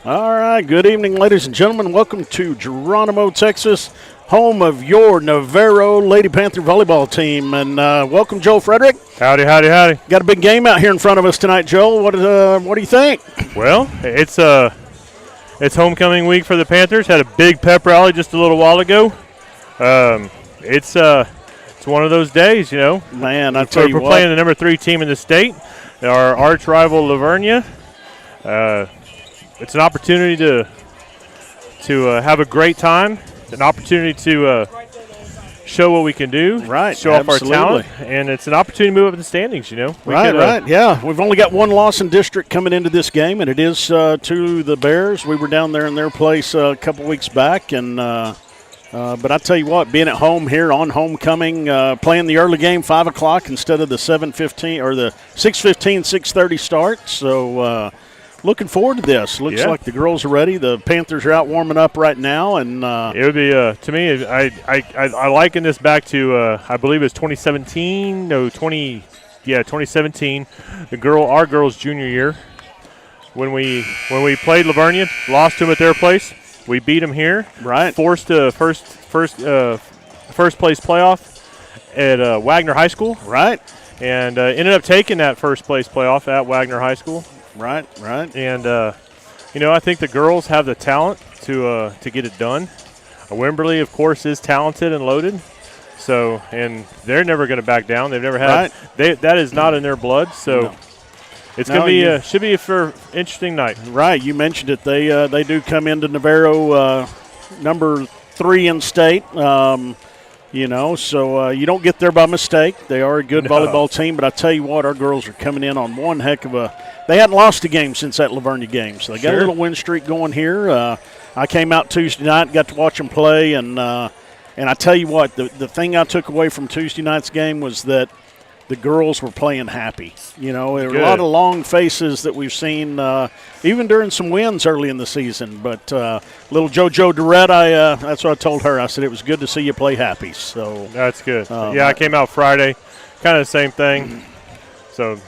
All right, good evening, ladies and gentlemen. Welcome to Geronimo, Texas, home of your Navarro Lady Panther volleyball team. And welcome, Joel Frederick. Howdy, howdy, howdy. Got a big game out here in front of us tonight, Joel. What do you think? Well, it's homecoming week for the Panthers. Had a big pep rally just a little while ago. It's one of those days, you know. Man, I tell you what. We're playing the number 3 team in the state, our arch rival, Vernia. It's an opportunity to have a great time, an opportunity to show what we can do, right? Show off our talent, and it's an opportunity to move up in the standings. You know, right. Yeah, we've only got one loss in district coming into this game, and it is to the Bears. We were down there in their place a couple weeks back, and but I tell you what, being at home here on homecoming, playing the early game 5 o'clock instead of the 7:15 or the 6:15, 6:30 start. So. Looking forward to this. Looks like the girls are ready. The Panthers are out warming up right now, and it would be to me. I liken this back to I believe it was 2017. No, 2017. Our girls' junior year when we played Lavernia, lost to them at their place. We beat them here. Right. Forced a first place playoff at Wagner High School. Right. And ended up taking that first place playoff at Wagner High School. Right. And, I think the girls have the talent to get it done. Wimberley, of course, is talented and loaded. So, and they're never going to back down. They've never had that is not in their blood. So, it's going to be should be an interesting night. Right. You mentioned it. They do come into Navarro number 3 in state. So you don't get there by mistake. They are a good volleyball team, but I tell you what, our girls are coming in on one heck of a – they hadn't lost a game since that Lavernia game, so they got a little win streak going here. I came out Tuesday night, got to watch them play, and I tell you what, the thing I took away from Tuesday night's game was that the girls were playing happy. You know, there were a lot of long faces that we've seen even during some wins early in the season. But little JoJo Durrett, that's what I told her. I said it was good to see you play happy. So that's good. I came out Friday, kind of the same thing. So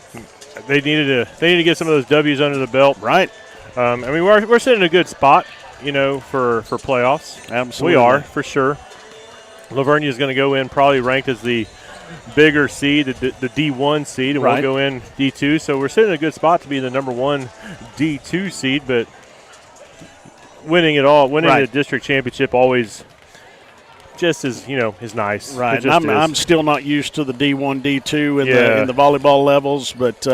they needed to get some of those W's under the belt. Right. We're sitting in a good spot, for playoffs. Absolutely. We are, for sure. Lavernia is going to go in probably ranked as the bigger seed, the D1 seed, and we'll go in D2. So we're sitting in a good spot to be the number 1 D2 seed, but winning the district championship always just is nice. Right. I'm still not used to the D1, D2 in the volleyball levels, but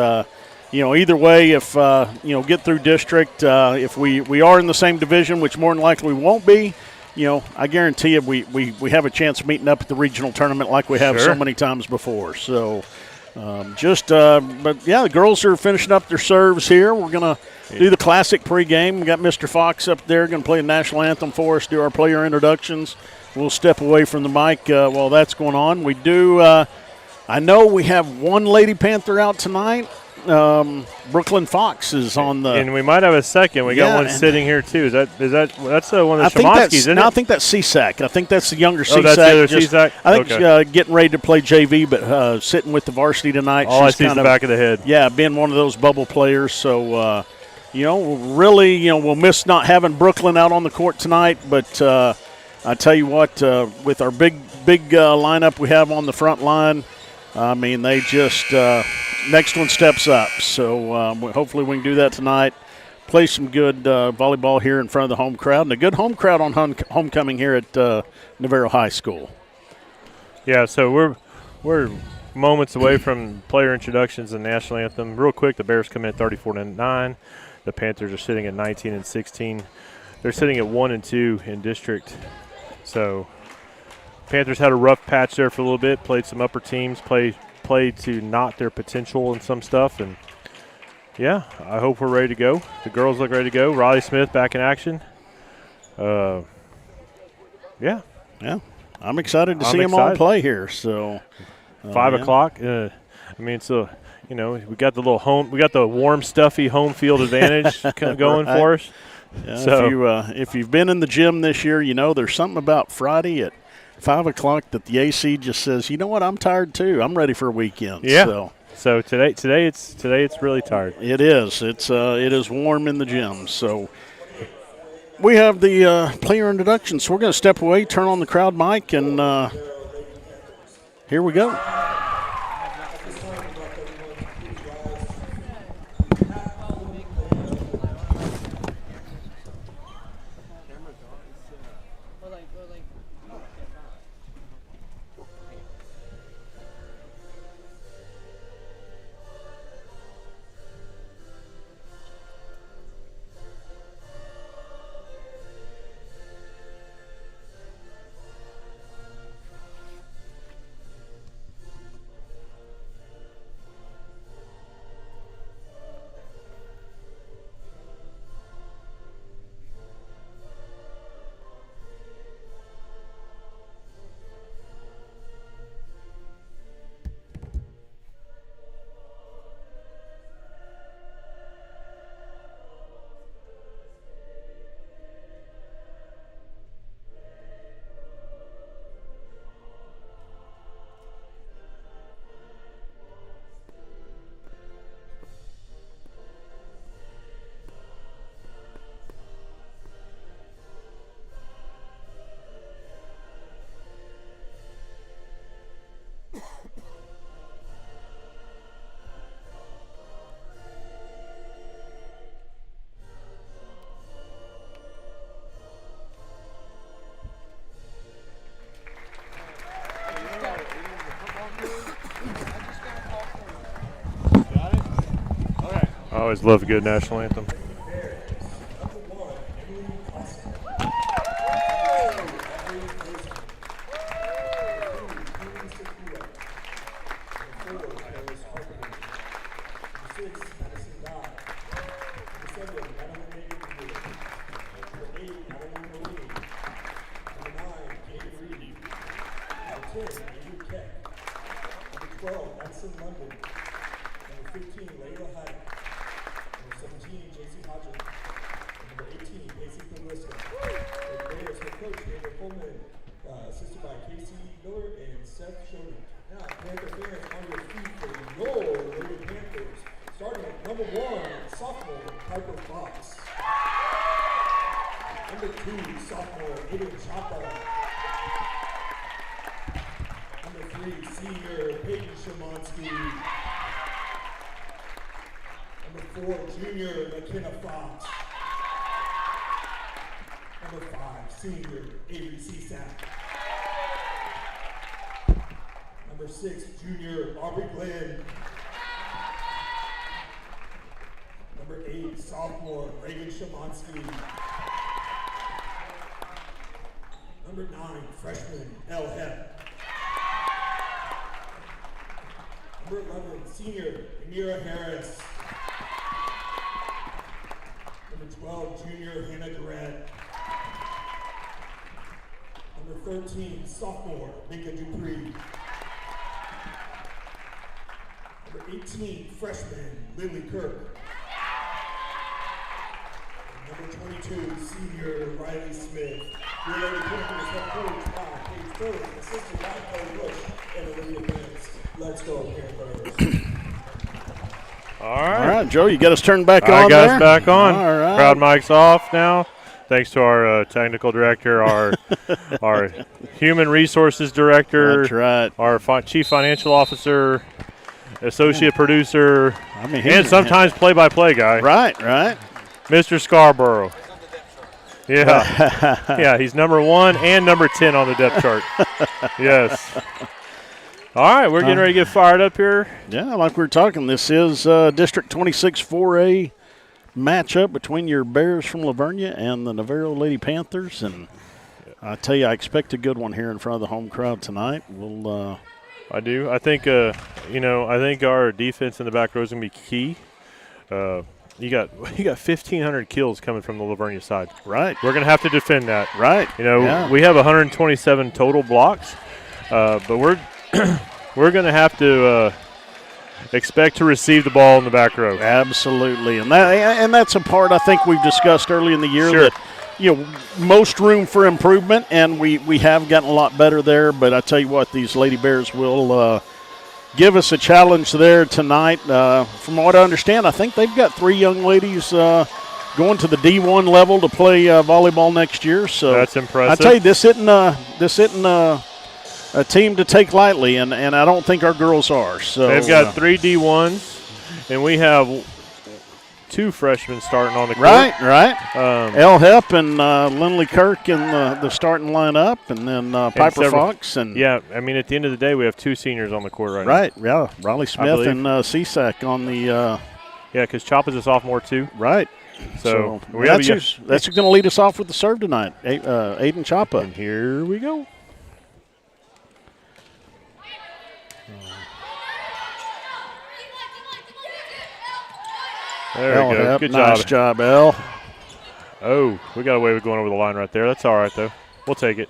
either way, if get through district, if we are in the same division, which more than likely we won't be. I guarantee you we have a chance of meeting up at the regional tournament like we have so many times before. So, the girls are finishing up their serves here. We're going to do the classic pregame. We got Mr. Fox up there going to play the national anthem for us, do our player introductions. We'll step away from the mic while that's going on. We do I know we have one Lady Panther out tonight. Brooklyn Fox is on the, and we might have a second. We got one sitting here too. That's one of the Shamanskis, isn't it? I think that's CSAC. I think that's the younger CSAC. Oh, that's the other CSAC. I think getting ready to play JV, but sitting with the varsity tonight. All I see is the back of the head. Yeah, being one of those bubble players. So really, we'll miss not having Brooklyn out on the court tonight. But I tell you what, with our big lineup we have on the front line. They just next one steps up. So hopefully we can do that tonight. Play some good volleyball here in front of the home crowd, and a good home crowd on homecoming here at Navarro High School. Yeah, so we're moments away from player introductions and national anthem. Real quick, the Bears come in at 34-9. The Panthers are sitting at 19-16. They're sitting at 1-2 in district. So Panthers had a rough patch there for a little bit, played some upper teams, played to not their potential and some stuff. And, I hope we're ready to go. The girls look ready to go. Riley Smith back in action. I'm excited to see them all play here. So 5 o'clock. We got the warm, stuffy home field advantage going for us. Yeah, so if you've been in the gym this year, there's something about Friday at 5 o'clock that the AC just says, you know what, I'm tired too. I'm ready for a weekend. Yeah. So today it's really tired. It is. It is warm in the gym. So we have the player introduction, so we're going to step away, turn on the crowd mic, and here we go. I always love a good national anthem. Sophomore, Mika Dupree. Number 18, freshman, Lily Kirk. Number 22, senior, Riley Smith. Your Lady Panthers head coach by Paige Phillips, assistant by Kelly Bush, and Olivia Pence. Let's go, Panthers. All right. All right, Joe, you got us turned back on I got there? us back on. All right. Crowd mic's off now. Thanks to our technical director, our human resources director, That's right. our chief financial officer, associate producer, and sometimes play-by-play guy. Right. Mr. Scarborough. Yeah. Yeah, he's number 1 and number 10 on the depth chart. Yes. All right, we're getting ready to get fired up here. Yeah, like we were talking, this is District 26 4A matchup between your Bears from Vernia and the Navarro Lady Panthers, and I tell you, I expect a good one here in front of the home crowd tonight. We'll. I do. I think I think our defense in the back row is going to be key. You got 1,500 kills coming from the Vernia side. Right. We're going to have to defend that. Right. We have 127 total blocks, but we're going to have to expect to receive the ball in the back row. Absolutely, and that's a part I think we've discussed early in the year Sure. that most room for improvement, and we have gotten a lot better there. But I tell you what, these Lady Bears will give us a challenge there tonight. From what I understand, I think they've got 3 young ladies going to the D1 level to play volleyball next year. So that's impressive. I tell you, this isn't a team to take lightly, and I don't think our girls are. So they've got 3 D1s, and we have 2 freshmen starting on the court. Right. El Hep and Lindley Kirk in the starting lineup, and then Piper Fox. And yeah, I mean, at the end of the day, we have 2 seniors on the court right now. Right, yeah. Riley Smith and CSAC on the yeah, because Chop is a sophomore too. Right. So that's going to lead us off with the serve tonight, Aiden Chapa. And here we go. There we go. Good job. Nice job, El. Oh, we got away with going over the line right there. That's all right, though. We'll take it.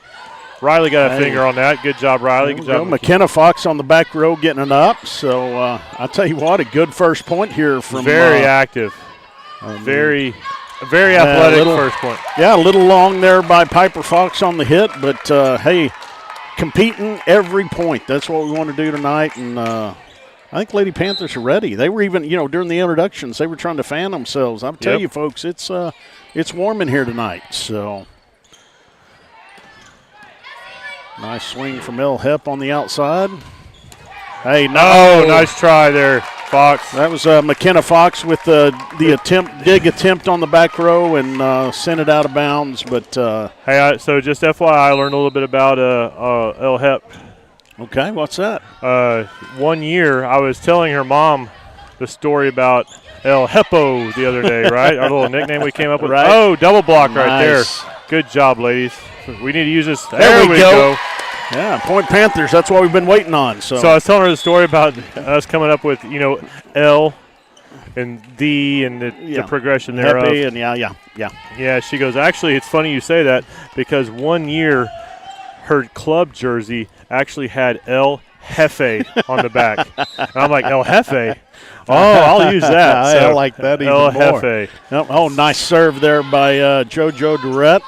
Riley got a finger on that. Good job, Riley. Good job. McKenna Fox on the back row getting it up. So I'll tell you what, a good first point here from very active. Very athletic first point. Yeah, a little long there by Piper Fox on the hit, but hey, competing every point. That's what we want to do tonight, and I think Lady Panthers are ready. They were even, during the introductions, they were trying to fan themselves. I'll tell you, folks, it's warm in here tonight. So nice swing from El Hep on the outside. Hey, no, nice try there, Fox. That was McKenna Fox with the dig attempt on the back row and sent it out of bounds. But hey, so just FYI, I learned a little bit about El Hep. Okay, what's that? 1 year, I was telling her mom the story about El Hepo the other day, right? Our little nickname we came up with. Right. Oh, double block right there. Nice. Good job, ladies. We need to use this. There we go. Yeah, point Panthers. That's what we've been waiting on. So I was telling her the story about us coming up with, L and D and the progression thereof. Happy and yeah. Yeah, she goes, actually, it's funny you say that because 1 year her club jersey actually had El Jefe on the back. And I'm like, El Jefe? Oh, I'll use that. I like that even El more. Jefe. Oh, nice serve there by JoJo Durrett.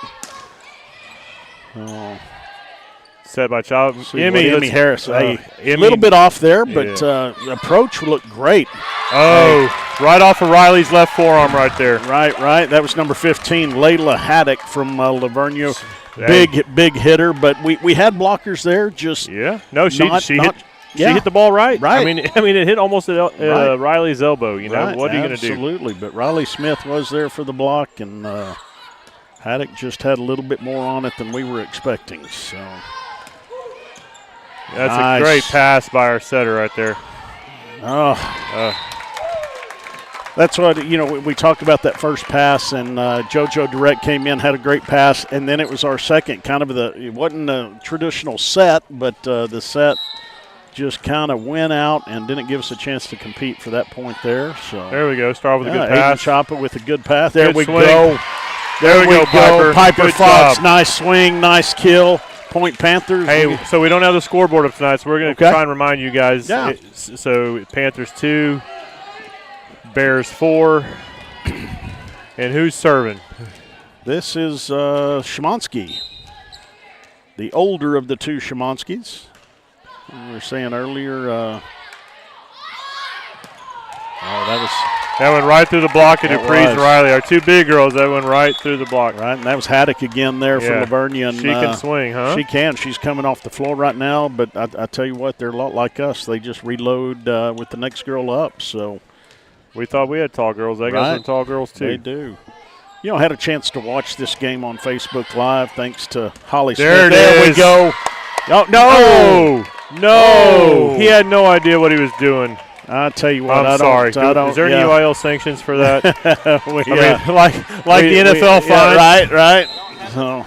Oh. Set by Child. Emmy Harris. A Emmy, little bit off there, but the approach looked great. Oh, right off of Riley's left forearm right there. Right. That was number 15, Layla Haddock from Vernia. Big hitter, but we had blockers there. Just she hit the ball right. I mean, it hit almost at Riley's elbow. What are you going to do? Absolutely, but Riley Smith was there for the block, and Haddock just had a little bit more on it than we were expecting. So that's a great pass by our setter right there. That's what, we talked about that first pass, and JoJo Durrett came in, had a great pass, and then it was our second, it wasn't a traditional set, but the set just kind of went out and didn't give us a chance to compete for that point there. So there we go. Start with a good pass. Aiden Chapa with a good pass. There good we swing. go. There we go, Piper. Piper Fox, nice swing, nice kill. Point Panthers. Hey, so we don't have the scoreboard up tonight, so we're going to try and remind you guys. Yeah. So Panthers 2, Bears 4, and who's serving? This is Shemansky, the older of the two Shemanskys. We were saying earlier. That went right through the block of Dupree's and Riley. Our two big girls, that went right through the block. Right, and that was Haddock again there for Vernia. She can swing, huh? She can. She's coming off the floor right now, but I tell you what, they're a lot like us. They just reload with the next girl up. So we thought we had tall girls. They got some tall girls, too. They do. I had a chance to watch this game on Facebook Live thanks to Holly Smith. There we go. Oh, no. He had no idea what he was doing. I tell you what, I'm sorry. Is there any UIL sanctions for that? Like the NFL fine. Right. So,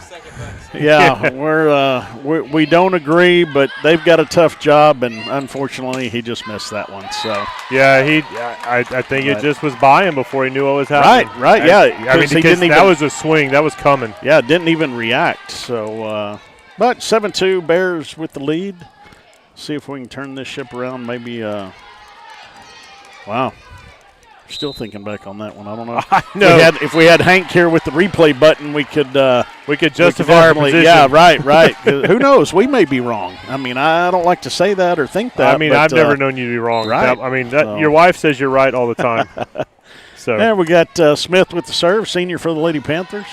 we don't agree, but they've got a tough job, and unfortunately, he just missed that one. So I think it just was by him before he knew what was happening. Right. That was a swing. That was coming. Yeah, didn't even react. So, but 7-2 Bears with the lead. See if we can turn this ship around. Maybe. Wow. Still thinking back on that one. I don't know. No. If we had Hank here with the replay button, we could justify our position. Yeah, right. Who knows? We may be wrong. I mean, I don't like to say that or think that. I mean, I've never known you to be wrong. Right. Your wife says you're right all the time. So there we got Smith with the serve, senior for the Lady Panthers.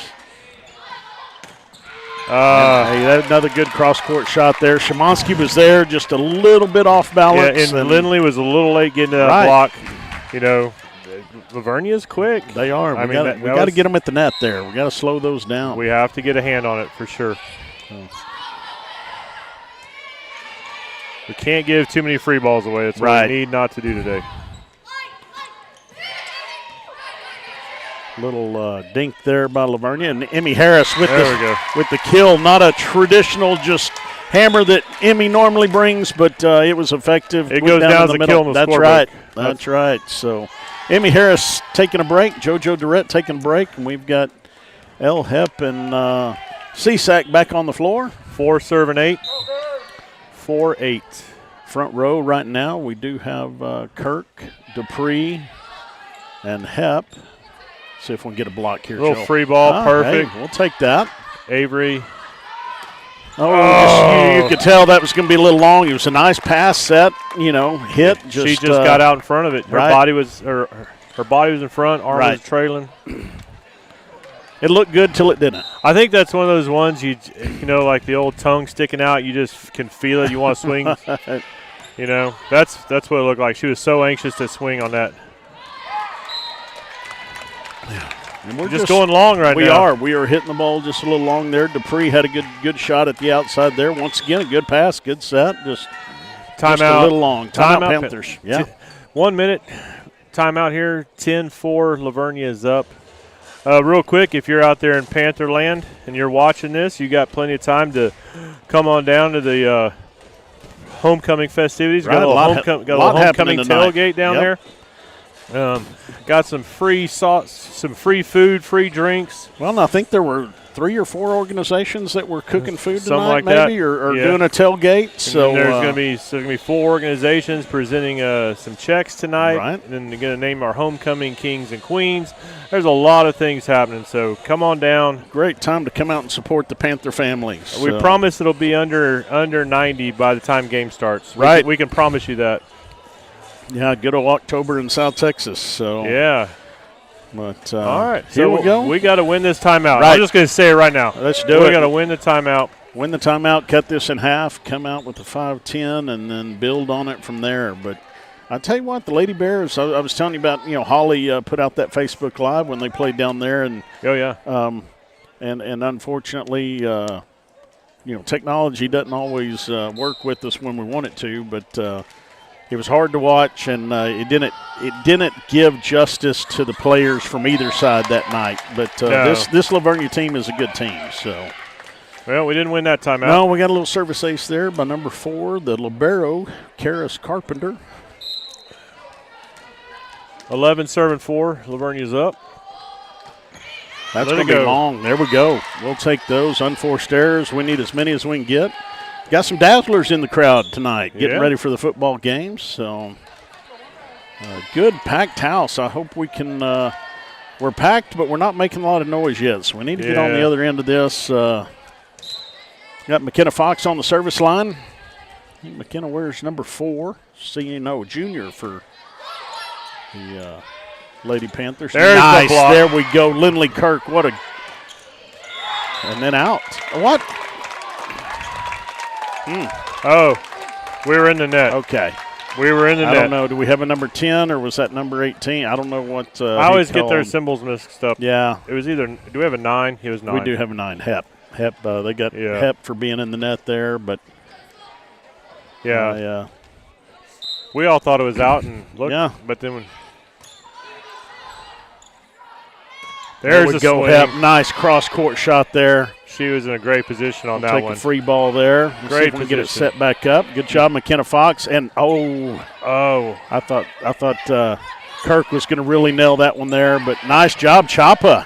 Another good cross-court shot there. Shimonsky was there, just a little bit off balance. Yeah, and Lindley was a little late getting to that block. You know, Vernia's quick. They are. We got to get them at the net there. We got to slow those down. We have to get a hand on it for sure. We can't give too many free balls away. That's what we need not to do today. Little dink there by Lavernia, and Emmy Harris with the kill. Not a traditional just hammer that Emmy normally brings, but it was effective. It goes down as a kill in the scorebook. That's right. So Emmy Harris taking a break. JoJo Durrett taking a break, and we've got El Hep and CSAC back on the floor. 4 serving 8. 4-8. Front row right now, we do have Kirk, Dupree, and Hep. See if we can get a block here. Little free ball, perfect. Hey, we'll take that. Avery. You could tell that was going to be a little long. It was a nice pass set, hit. She just got out in front of it. Her body was her body was in front, arm was trailing. It looked good till it didn't. I think that's one of those ones like the old tongue sticking out. You just can feel it. You want to swing. That's what it looked like. She was so anxious to swing on that. Yeah. And we're just going long right now. We are hitting the ball just a little long there. Dupree had a good shot at the outside there. Once again, a good pass, good set. Just a little long. Timeout Panthers. Yeah. 1 minute. Timeout here. 10-4. Lavernia is up. Real quick, if you're out there in Panther land and you're watching this, you got plenty of time to come on down to the homecoming festivities. Got a little homecoming tailgate down there. Got some free sauce, some free food, free drinks. Well, I think there were 3 or 4 organizations that were cooking food tonight, like maybe, or doing a tailgate. So there's going to be 4 organizations presenting some checks tonight. Right. And then they're going to name our homecoming kings and queens. There's a lot of things happening, so come on down. Great time to come out and support the Panther families. We promise it'll be under 90 by the time game starts. Right. We can promise you that. Yeah, good old October in South Texas. So yeah. But all right, here we go. We got to win this timeout. Right. I'm just going to say it right now. Let's do it. We got to win the timeout. Win the timeout, cut this in half, come out with the 5-10, and then build on it from there. But I tell you what, the Lady Bears. I was telling you about. Holly put out that Facebook Live when they played down there, and and unfortunately, technology doesn't always work with us when we want it to, but. It was hard to watch, and it didn't give justice to the players from either side that night. But this Lavernia team is a good team. So, well, we didn't win that timeout. No, we got a little service ace there by number 4, the libero, Karis Carpenter. 11 serving 4. Lavernia's up. That's going to be long. There we go. We'll take those unforced errors. We need as many as we can get. Got some dazzlers in the crowd tonight, getting ready for the football games. So, good packed house. I hope we can. We're packed, but we're not making a lot of noise yet. So we need to get on the other end of this. Got McKenna Fox on the service line. McKenna wears number 4, junior for the Lady Panthers. Nice. There we go. Lindley Kirk. What a. And then out. What? Oh, we were in the net. Okay. We were in the net. I don't know. Do we have a number 10 or was that number 18? I don't know what. I always get their symbols mixed up. Yeah. It was either. Do we have a 9? He was 9. We do have a 9. Hep. They got Hep for being in the net there, but. Yeah. We all thought it was out and look. Yeah. But then there we go. Hep. Nice cross court shot there. She was in a great position on that one. Take a free ball there. Great position. Get it set back up. Good job, McKenna Fox. And I thought Kirk was going to really nail that one there, but nice job, Chapa.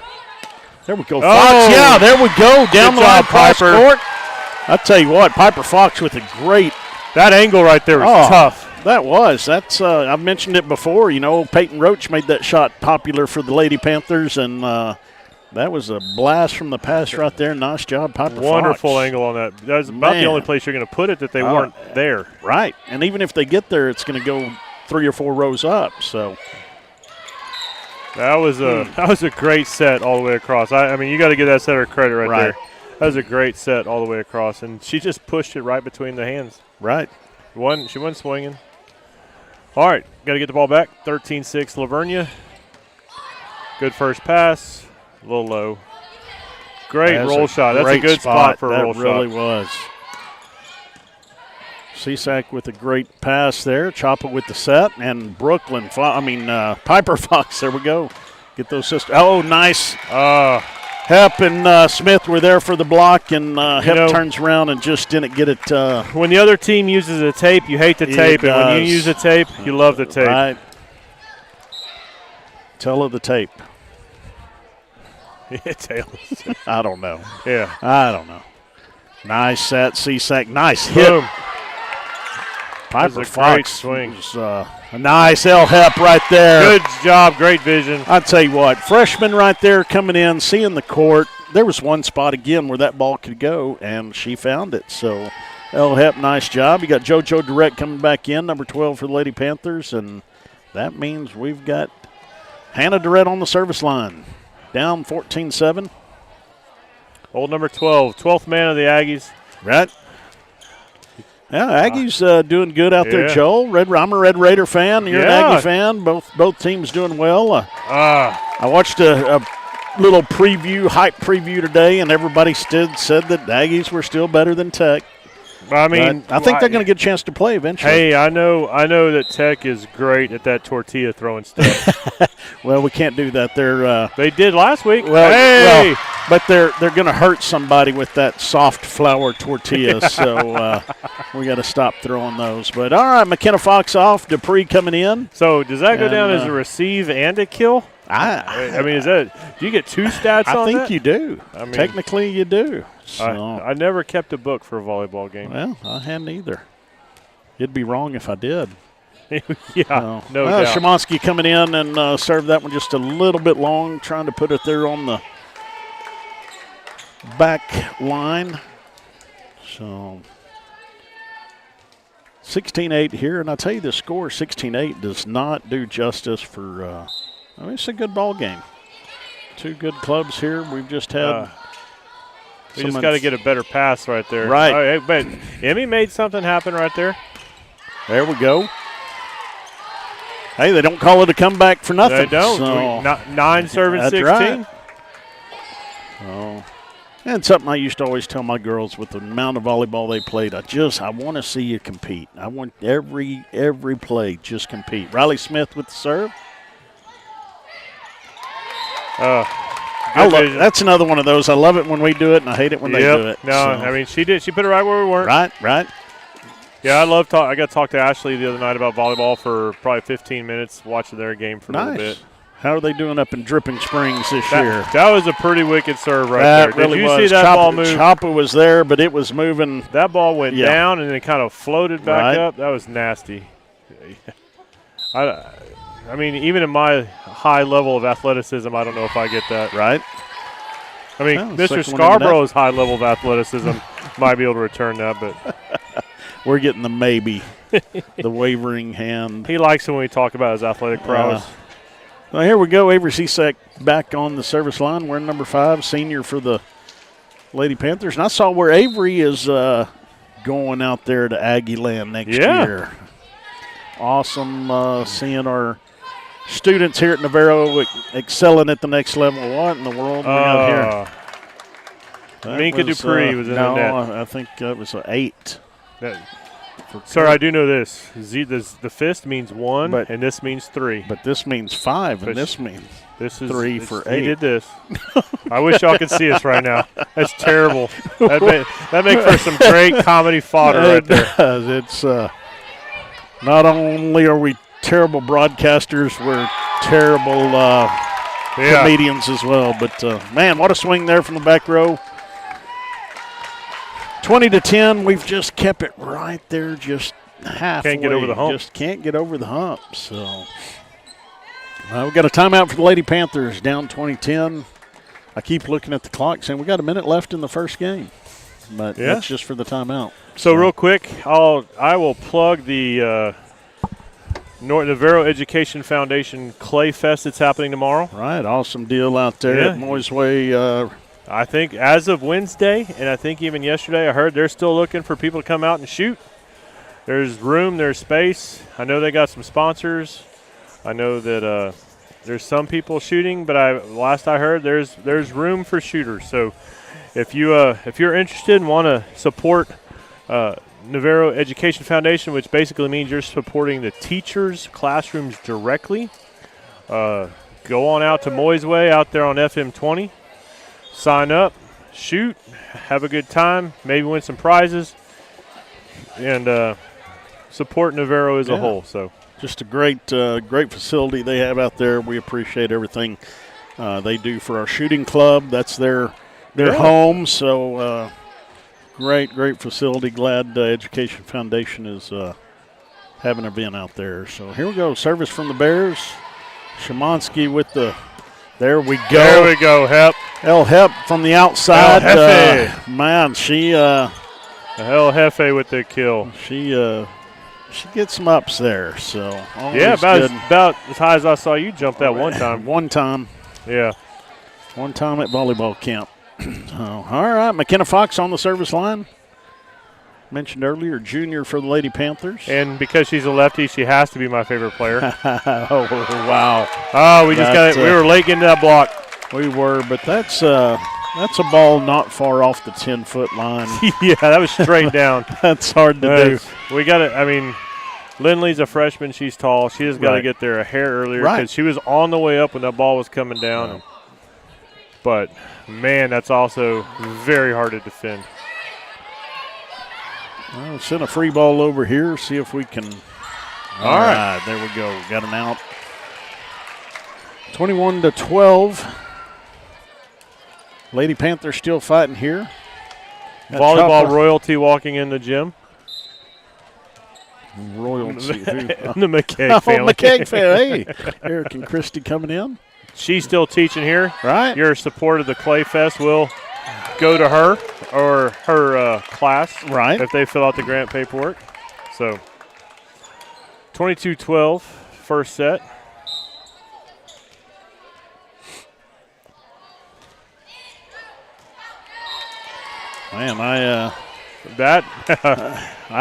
There we go, Fox. Yeah, there we go. Down the line, cross court. I tell you what, Piper Fox with a great. That angle right there was tough. That was. That's. I've mentioned it before. Peyton Roach made that shot popular for the Lady Panthers, and. That was a blast from the pass right there. Nice job, Piper Fox. Wonderful angle on that. That was about the only place you're going to put it that they weren't there. Right. And even if they get there, it's going to go 3 or 4 rows up. So That was a great set all the way across. I mean, you got to give that setter credit right there. That was a great set all the way across, and she just pushed it right between the hands. Right. She wasn't swinging. All right, got to get the ball back. 13-6 Lavernia. Good first pass. A little low. Great roll shot. That's a good spot for a roll shot. That really was. Cisak with a great pass there. Choppa with the set, and Piper Fox. There we go. Get those sisters. Oh, nice. Hep and Smith were there for the block, and Hep turns around and just didn't get it. When the other team uses a tape, you hate the tape, and when you use a tape, you love the tape. Right. Tell of the tape. I don't know. Yeah. I don't know. Nice set, Cisak. Nice hit. Boom. Piper Fox great swing. Was, a nice Hep right there. Good job. Great vision. I'll tell you what, freshman right there coming in, seeing the court. There was one spot again where that ball could go, and she found it. So, Hep, nice job. You got JoJo Direct coming back in, number 12 for the Lady Panthers, and that means we've got Hannah Durrett on the service line. Down 14-7. Old number 12, 12th man of the Aggies. Right. Yeah, Aggies doing good out there, Joel. I'm a Red Raider fan. You're an Aggie fan. Both teams doing well. I watched a little hype preview today, and everybody said that Aggies were still better than Tech. I mean, I think they're going to get a chance to play eventually. Hey, I know that Tech is great at that tortilla throwing stuff. Well, we can't do that. They did last week. Well, but they're going to hurt somebody with that soft flour tortilla, so we got to stop throwing those. But all right, McKenna Fox off, Dupree coming in. So does that go down as a receive and a kill? I mean, do you get two stats on that? I think you do. I mean, technically, you do. So. I never kept a book for a volleyball game. Well, I hadn't either. It'd be wrong if I did. No doubt. Szymanski coming in and served that one just a little bit long, trying to put it there on the back line. So 16-8 here, and I tell you the score 16-8 does not do justice for it's a good ball game. Two good clubs here. We've just had we just got to get a better pass right there. Right. But Emmy made something happen right there. There we go. Hey, they don't call it a comeback for nothing. They don't. So, 9 serving 16. Right. And something I used to always tell my girls with the amount of volleyball they played, I want to see you compete. I want every play just compete. Riley Smith with the serve. That's another one of those. I love it when we do it, and I hate it when they do it. No, I mean, she did. She put it right where we weren't. Right. Yeah, I got to talk to Ashley the other night about volleyball for probably 15 minutes, watching their game for a little bit. How are they doing up in Dripping Springs this year? That was a pretty wicked serve right there. Really Did you see that ball move? Choppa was there, but it was moving. That ball went down and then kind of floated back up. That was nasty. I mean, even in my high level of athleticism, I don't know if I get that. Right. I mean, Mr. Scarborough's high level of athleticism might be able to return that, but we're getting the maybe, the wavering hand. He likes it when we talk about his athletic prowess. Well, here we go. Avery Cisak back on the service line. We're number 5, senior for the Lady Panthers. And I saw where Avery is going out there to Aggie Land next year. Awesome seeing our students here at Navarro excelling at the next level. What in the world we got here? Minka Dupree was in the net. I think that was an 8. Sir, I do know this. The fist means 1, and this means 3. But this means 5, and this means 3 for 8. He did this. I wish y'all could see us right now. That's terrible. That makes for some great comedy fodder right there. It's not only are we terrible broadcasters, we're terrible comedians as well. But, man, what a swing there from the back row. 20-10, we've just kept it right there, just halfway. Can't get over the hump. Just can't get over the hump. So we've got a timeout for the Lady Panthers, down 20-10. I keep looking at the clock saying we got a minute left in the first game. But that's just for the timeout. So real quick, I will plug the Navarro Education Foundation Clay Fest that's happening tomorrow. Right, awesome deal out there Yeah. at Moyes Way. I think as of Wednesday, and I think even yesterday, I heard they're still looking for people to come out and shoot. There's room, there's space. I know they got some sponsors. I know that there's some people shooting, but last I heard, there's room for shooters. So if you're interested and want to support Navarro Education Foundation, which basically means you're supporting the teachers' classrooms directly, go on out to Moyes Way out there on FM 20. Sign up, shoot, have a good time, maybe win some prizes, and support Navarro as a whole. So just a great facility they have out there. We appreciate everything they do for our shooting club. That's their home. So great facility. Glad Education Foundation is having an event out there. So here we go. Service from the Bears. Szymanski with the. There we go. There we go, Hep. El Hep from the outside. El Jefe. Man, she El Jefe with the kill. She gets some ups there. So yeah, about as high as I saw you jump that one time. One time. Yeah. One time at volleyball camp. So, all right, McKenna Fox on the service line. Mentioned earlier, junior for the Lady Panthers. And because she's a lefty, she has to be my favorite player. Oh, wow. Oh, we just got it. We were late getting that block. We were, but that's a ball not far off the 10-foot line. Yeah, that was straight down. That's hard to do. We got it. I mean, Lindley's a freshman. She's tall. She just got to get there a hair earlier because she was on the way up when that ball was coming down. Right. But, man, that's also very hard to defend. Well, send a free ball over here, see if we can. All right, there we go. Got an out. 21-12. Lady Panthers still fighting here. Volleyball royalty walking in the gym. Royalty. The McKeag family. Oh, McKeag family. Hey, Eric and Christy coming in. She's still teaching here. Right. Your support of the Clay Fest will go to her or her class. Right. If they fill out the grant paperwork. So 22-12, first set. Man, I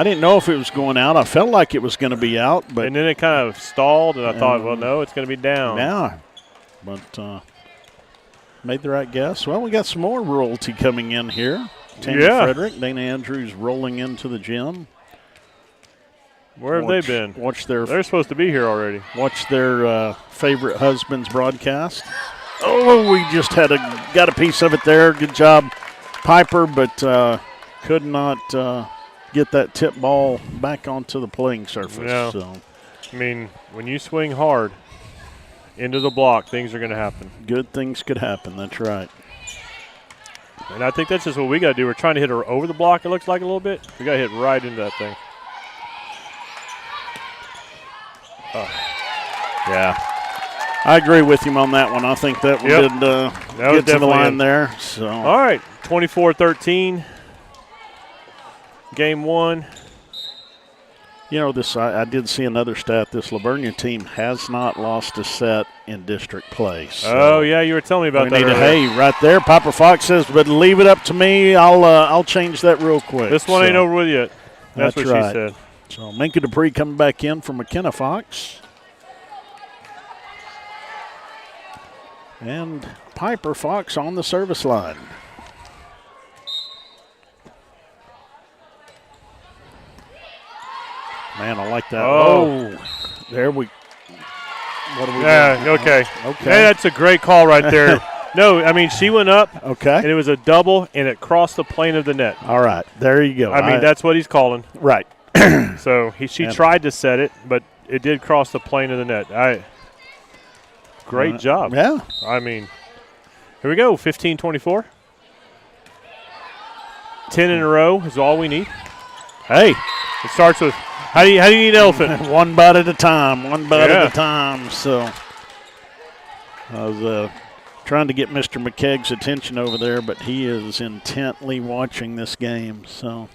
didn't know if it was going out. I felt like it was going to be out, but and then it kind of stalled, and I thought, well, no, it's going to be down. Yeah, but made the right guess. Well, we got some more royalty coming in here. Tammy Frederick, Dana Andrews rolling into the gym. Where have they been? They're supposed to be here already. Watch their favorite husband's broadcast. Oh, we just got a piece of it there. Good job, Piper, but could not get that tip ball back onto the playing surface. Yeah. So, I mean, when you swing hard into the block, things are going to happen. Good things could happen. That's right. And I think that's just what we got to do. We're trying to hit her over the block, it looks like a little bit. We got to hit right into that thing. Yeah. I agree with him on that one. I think that did get to the line there. So. All right, 24-13. Game one. You know, I did see another stat. This Vernia team has not lost a set in district play. So yeah, you were telling me about that earlier. Hey, right there, Piper Fox says, but leave it up to me. I'll change that real quick. This one ain't over with yet. That's what right. she said. So Minka Dupree coming back in for McKenna Fox. And Piper Fox on the service line. Man, I like that. Oh. There we What are we doing? Okay. Okay. Hey, that's a great call right there. No, I mean, she went up, Okay. and it was a double, and it crossed the plane of the net. All right. There you go. I mean, that's what he's calling. right. So she tried to set it, but it did cross the plane of the net. Great job. Yeah. I mean, here we go, 15-24. 10 in a row is all we need. Hey. It starts with, how do you eat elephant? One bite at a time. One bite at a time. So I was trying to get Mr. McKeag's attention over there, but he is intently watching this game. So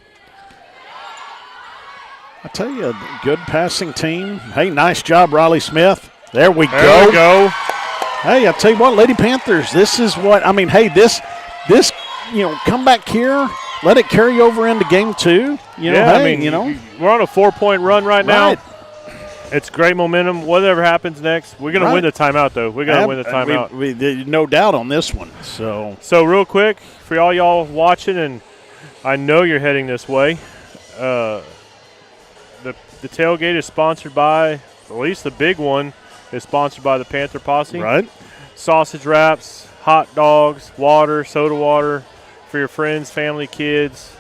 I tell you, a good passing team. Hey, nice job, Riley Smith. There we There go. we go. Hey, I tell you what, Lady Panthers, this is what, I mean, hey, this, come back here, let it carry over into game 2. We're on a 4-point run right now. It's great momentum. Whatever happens next, we're going to win the timeout, though. We're going to win the timeout. We no doubt on this one. So real quick, for all y'all watching, and I know you're heading this way, the tailgate is sponsored by, at least the big one, is sponsored by the Panther Posse. Right. Sausage wraps, hot dogs, water, soda water for your friends, family, kids.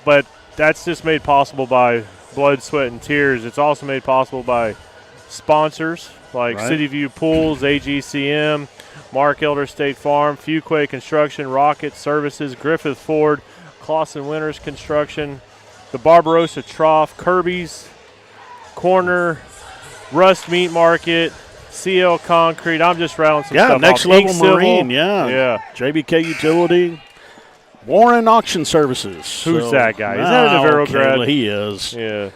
But that's just made possible by blood, sweat, and tears. It's also made possible by sponsors like City View Pools, AGCM, Mark Elder State Farm, Fuquay Construction, Rocket Services, Griffith Ford, Clausen Winters Construction, the Barbarossa Trough, Kirby's Corner, Rust Meat Market, CL Concrete. I'm just rattling some stuff Next off. Level Ink Civil. Marine, yeah. JBK Utility, Warren Auction Services. Who's that guy? Is that a Navarro grad? Well, he is. Yeah.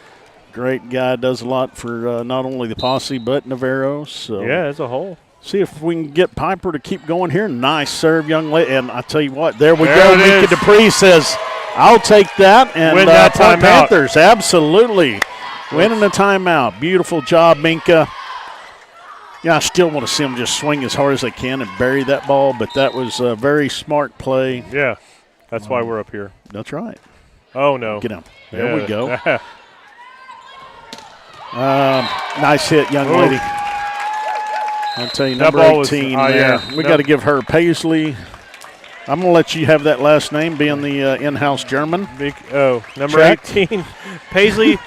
Great guy, does a lot for not only the Posse but Navarro. So yeah, as a whole. See if we can get Piper to keep going here. Nice serve, young lady. And I tell you what, there we There go. it Mika is. Dupree says, I'll take that. And Win that Point timeout. Panthers, absolutely. Winning the timeout. Beautiful job, Minka. Yeah, I still want to see them just swing as hard as they can and bury that ball, but that was a very smart play. Yeah, that's why we're up here. That's right. Oh, no. Get him. There we go. Yeah. Nice hit, young Ooh. lady. I'll tell you, That number ball was- 18 yeah. there. We got to give her Paisley. I'm going to let you have that last name, being the in-house German. Number Check. 18, Paisley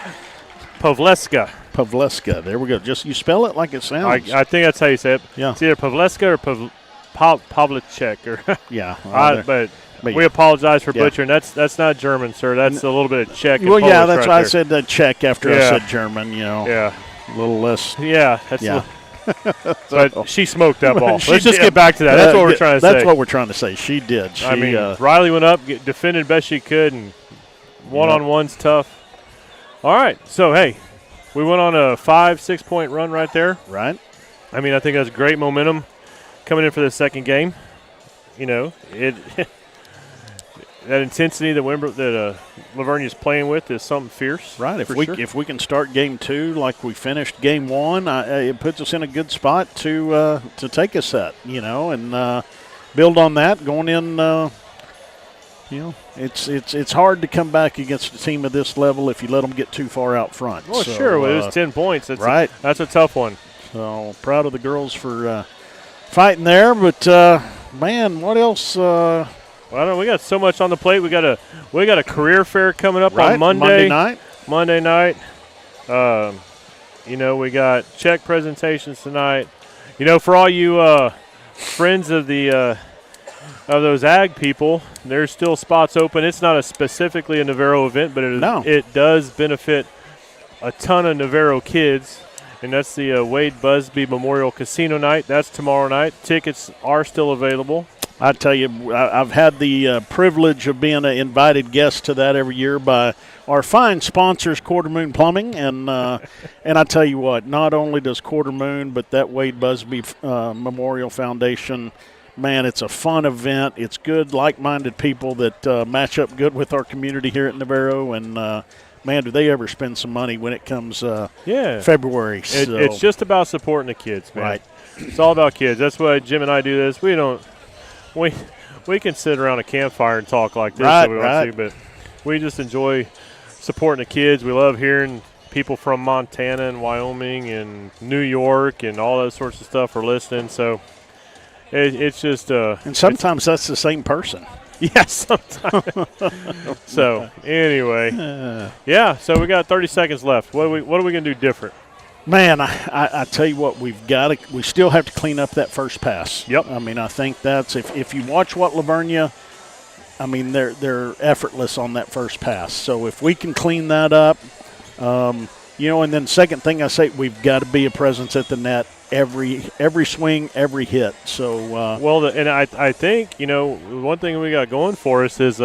Pavleska. Pavleska. There we go. Just you spell it like it sounds. I think that's how you say it. Yeah. It's either Pavleska or Pavlicek. Or yeah. but But we yeah. apologize for Yeah. butchering. That's not German, sir. That's a little bit of Czech. And Well, yeah, Polish that's right why I there. said Czech after I Yeah. said German, Yeah. a little less. Yeah. That's Yeah. but she smoked that ball. She Let's just did. get back to that. That's what we're trying to say. That's what we're trying to say. She did. She, I mean, Riley went up, defended best she could, and one-on-one's tough. All right. So, hey, we went on a 5-6 point run right there. right? I mean, I think that's great momentum coming in for the second game. It that intensity that Lavernia's playing with is something fierce. Right. for sure. If we can start game 2 like we finished game 1, it puts us in a good spot to take a set, and build on that going in. It's hard to come back against a team of this level if you let them get too far out front. Well, So, sure. Well, it was 10 points. right. That's a tough one. So proud of the girls for fighting there. But man, what else? Well, we got so much on the plate. We got a career fair coming up Right, on Monday night. Monday night. We got check presentations tonight. For all you friends of the of those ag people, there's still spots open. It's not specifically a Navarro event, but it does benefit a ton of Navarro kids, and that's the Wade Busby Memorial Casino night. That's tomorrow night. Tickets are still available. I tell you, I've had the privilege of being an invited guest to that every year by our fine sponsors, Quarter Moon Plumbing, and I tell you what, not only does Quarter Moon, but that Wade Busby Memorial Foundation, man, it's a fun event. It's good, like-minded people that match up good with our community here at Navarro, and man, do they ever spend some money when it comes February. It's just about supporting the kids, man. Right. It's all about kids. That's why Jim and I do this. We can sit around a campfire and talk like this if we want to, but we just enjoy supporting the kids. We love hearing people from Montana and Wyoming and New York and all those sorts of stuff are listening. So it's just and sometimes that's the same person. Yeah, sometimes. So anyway, so we got 30 seconds left. What are we going to do different? Man, I tell you what, we still have to clean up that first pass. Yep. I mean, I think that's if you watch what Lavernia, I mean, they're effortless on that first pass. So if we can clean that up, and then second thing I say, we've got to be a presence at the net every swing, every hit. So and I think one thing we got going for us is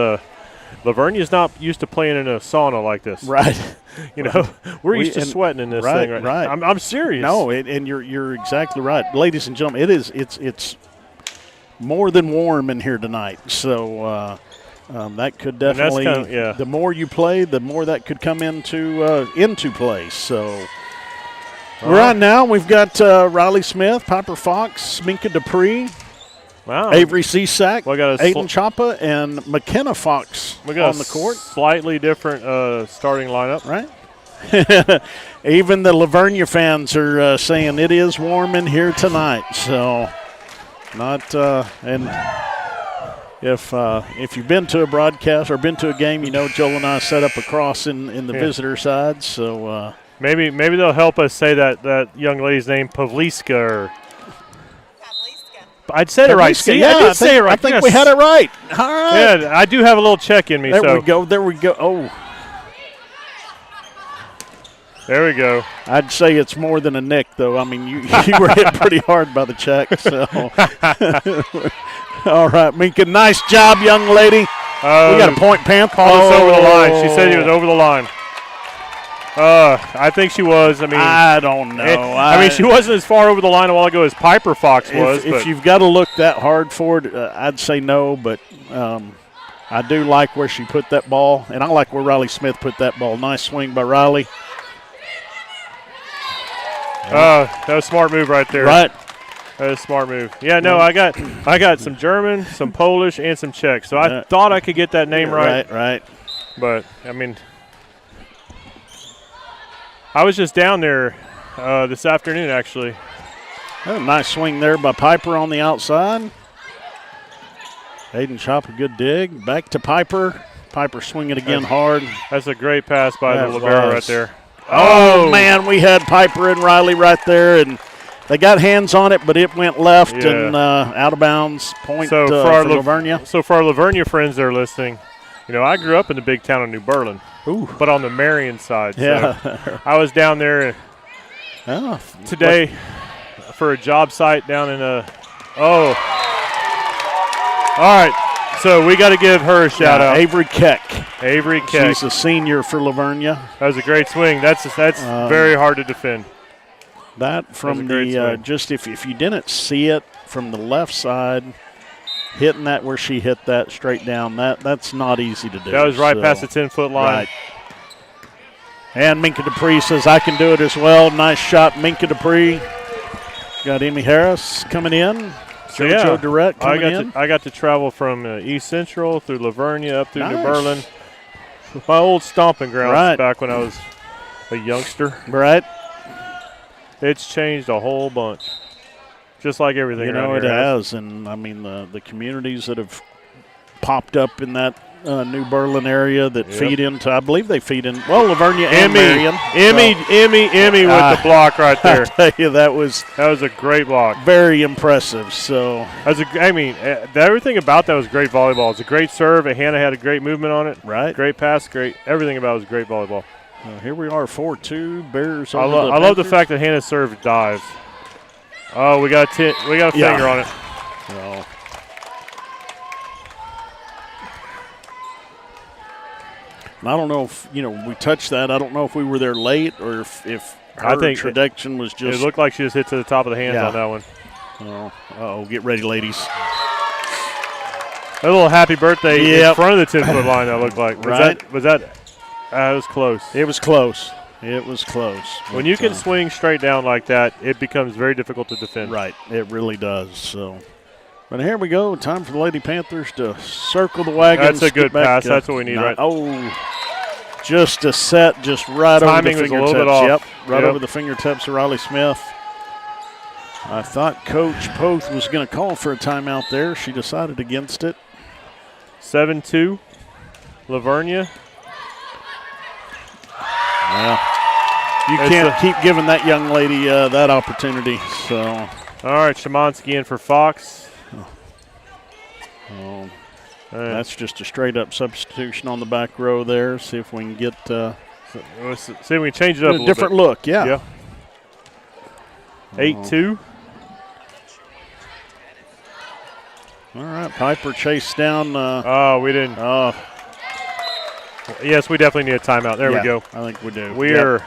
Lavernia's not used to playing in a sauna like this. Right. You know, we're used to sweating in this thing. Right. I'm serious. No, and you're exactly right, ladies and gentlemen. It's more than warm in here tonight. So that could definitely. The more you play, the more that could come into play. So. Right now, we've got Riley Smith, Piper Fox, Minka Dupree, Avery Cisak, Aiden Chapa, and McKenna Fox on the court. Slightly different starting lineup. Right. Even the Lavernia fans are saying it is warm in here tonight. So, and if you've been to a broadcast or been to a game, you know Joel and I set up across in the visitor side. So. Maybe they'll help us say that young lady's name, Pavliska. Or I'd say it right. See, I did say it right. I think we had it right. All right. Yeah, I do have a little check in me. There we go. Oh. There we go. I'd say it's more than a nick, though. I mean, you were hit pretty hard by the check. So. All right, Minka, nice job, young lady. We got a point, Panther. Called us over the line. She said he was over the line. I think she was. I don't know. She wasn't as far over the line a while ago as Piper Fox was. If you've got to look that hard for it, I'd say no. But I do like where she put that ball, and I like where Riley Smith put that ball. Nice swing by Riley. That was a smart move right there. Right. That was a smart move. Yeah, no, I got some German, some Polish, and some Czech. So I thought I could get that name right. Right. But, I was just down there this afternoon, actually. Oh, nice swing there by Piper on the outside. Aiden Chop, a good dig. Back to Piper. Piper swinging again hard. That's a great pass by the libero right there. Oh, man, we had Piper and Riley right there, and they got hands on it, but it went left and out of bounds. Point for Lavernia. So for our Lavernia friends that are listening, I grew up in the big town of New Berlin. Ooh. But on the Marion side. Yeah. So I was down there today for a job site down in all right. So we got to give her a shout out. Avery Keck. She's a senior for Lavernia. That was a great swing. That's very hard to defend. That from just if you didn't see it from the left side, hitting that where she hit that straight down, that's not easy to do. That was right past the 10-foot line. Right. And Minka Dupree says, I can do it as well. Nice shot, Minka Dupree. Got Amy Harris coming in. JoJo Durrett coming in. I got to travel from East Central through Lavernia up through New Berlin. My old stomping grounds back when I was a youngster. Right. It's changed a whole bunch. Just like everything it has. And, the communities that have popped up in that New Berlin area that feed into, I believe they feed in, Lavernia and Marion. Emmy with the block right there. I tell you, that was a great block. Very impressive. So everything about that was great volleyball. It's a great serve. Hannah had a great movement on it. Right. Great pass. Everything about it was great volleyball. Here we are, 4-2, Bears. I love the fact that Hannah's serve dives. Oh, we got a finger on it. Well, I don't know if we touched that. I don't know if we were there late or if her introduction was just. It looked like she just hit to the top of the hands on that one. Get ready, ladies. A little happy birthday in front of the 10-foot line. That looked like. Was that? It was close. It was close. It was close. When you can swing straight down like that, it becomes very difficult to defend. Right. It really does. So, but here we go. Time for the Lady Panthers to circle the wagons. That's a good pass. That's what we need, right? Oh, just a set, just right over the fingertips. Timing was a little bit off. Right over the fingertips of Riley Smith. I thought Coach Poth was going to call for a timeout there. She decided against it. 7-2, Lavernia. Yeah. You can't keep giving that young lady that opportunity. So, all right, Shemansky in for Fox. That's just a straight-up substitution on the back row there. See if we can get see if we can change it up a different look. Yeah. 8-2. All right, Piper chased down. We didn't. Yes, we definitely need a timeout. There we go. I think we do. We're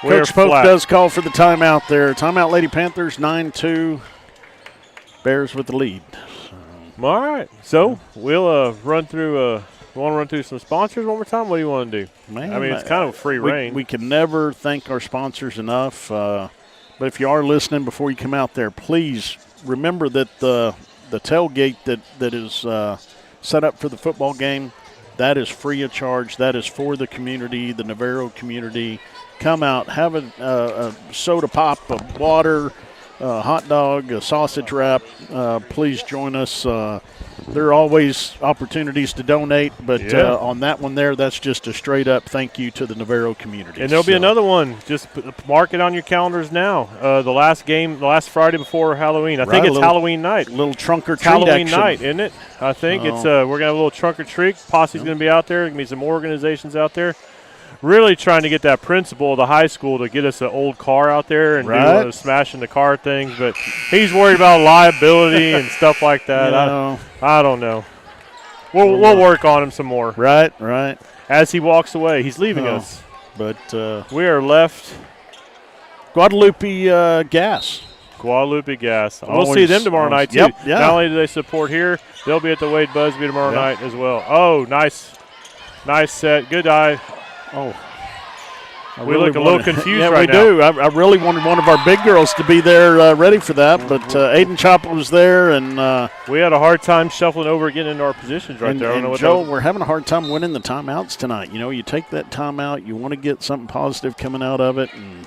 Coach Pope flat. does call for the timeout there. Timeout, Lady Panthers, 9-2. Bears with the lead. All right. So we'll run through. Want to run through some sponsors one more time? What do you want to do? Man, I mean, it's kind of free reign. We can never thank our sponsors enough. But if you are listening before you come out there, please remember that the tailgate that is set up for the football game, that is free of charge. That is for the community, the Navarro community. Come out, have a soda pop, a water, a hot dog, a sausage wrap. Please join us. There are always opportunities to donate, but on that one there, that's just a straight-up thank you to the Navarro community. And there'll be another one. Just mark it on your calendars now. The last Friday before Halloween. I think it's Halloween night. Little trunk or treat Halloween action. night, isn't it? I think it's. We're gonna have a little trunk or treat. Posse's gonna be out there. There's gonna be some more organizations out there. Really trying to get that principal of the high school to get us an old car out there and do one of those smashing the car things, but he's worried about liability and stuff like that. I don't know. We'll work on him some more. Right. As he walks away, he's leaving us. But we are left. Guadalupe Gas. Guadalupe Gas. We'll see them tomorrow night, too. Yep, Not only do they support here, they'll be at the Wade Busby tomorrow night as well. Oh, nice set. Good eye. Oh, we look a little confused right now. Yeah, we do. I really wanted one of our big girls to be there ready for that, but Aiden Chopper was there, and we had a hard time shuffling over getting into our positions there. I don't know what Joe, we're having a hard time winning the timeouts tonight. You know, you take that timeout, you want to get something positive coming out of it. And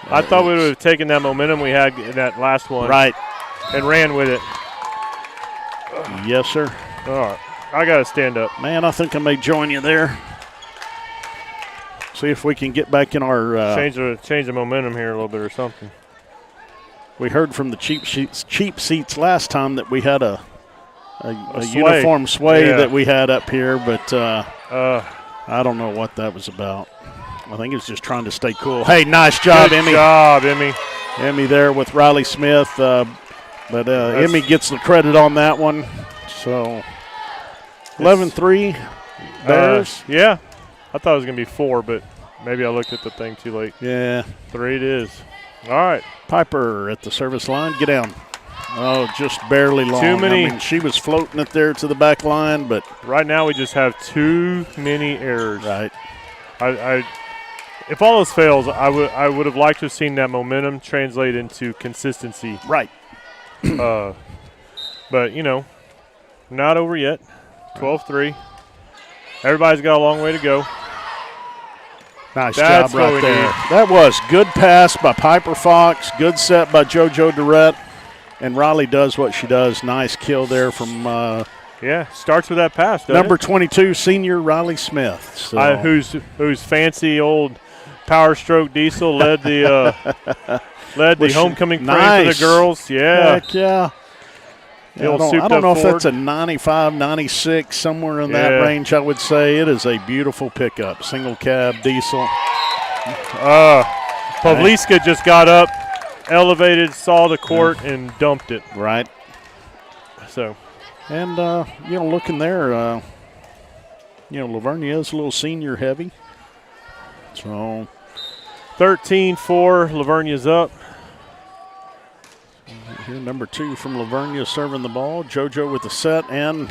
I thought we would have taken that momentum we had in that last one, and ran with it. Yes, sir. All right, I got to stand up. Man, I think I may join you there. See if we can get back in our change the momentum here a little bit or something. We heard from the cheap seats last time that we had a uniform sway that we had up here, but I don't know what that was about. I think it was just trying to stay cool. Hey, nice job, Emmy. Good job, Emmy. Emmy there with Riley Smith, but Emmy gets the credit on that one. So 11-3 Bears. Yeah. I thought it was going to be 4, but maybe I looked at the thing too late. Yeah. 3 it is. All right. Piper at the service line. Get down. Oh, just barely long. Too many. I mean, she was floating it there to the back line, but right now we just have too many errors. Right. If all else fails, I would have liked to have seen that momentum translate into consistency. Right. But, not over yet. 12-3. Everybody's got a long way to go. Nice job right there. That was good pass by Piper Fox. Good set by JoJo Durrett. And Riley does what she does. Nice kill there from starts with that pass. Number 22, senior Riley Smith. So. Whose fancy old Power Stroke Diesel led the homecoming parade for the girls. Yeah. Heck yeah. I don't know if that's a 95, 96, somewhere in that range, I would say. It is a beautiful pickup. Single cab diesel. Pavliska just got up, elevated, saw the court, and dumped it. Right. So. And, looking there, Lavernia is a little senior heavy. So 13-4, Lavernia's up. Here, number 2 from Lavernia serving the ball. JoJo with the set and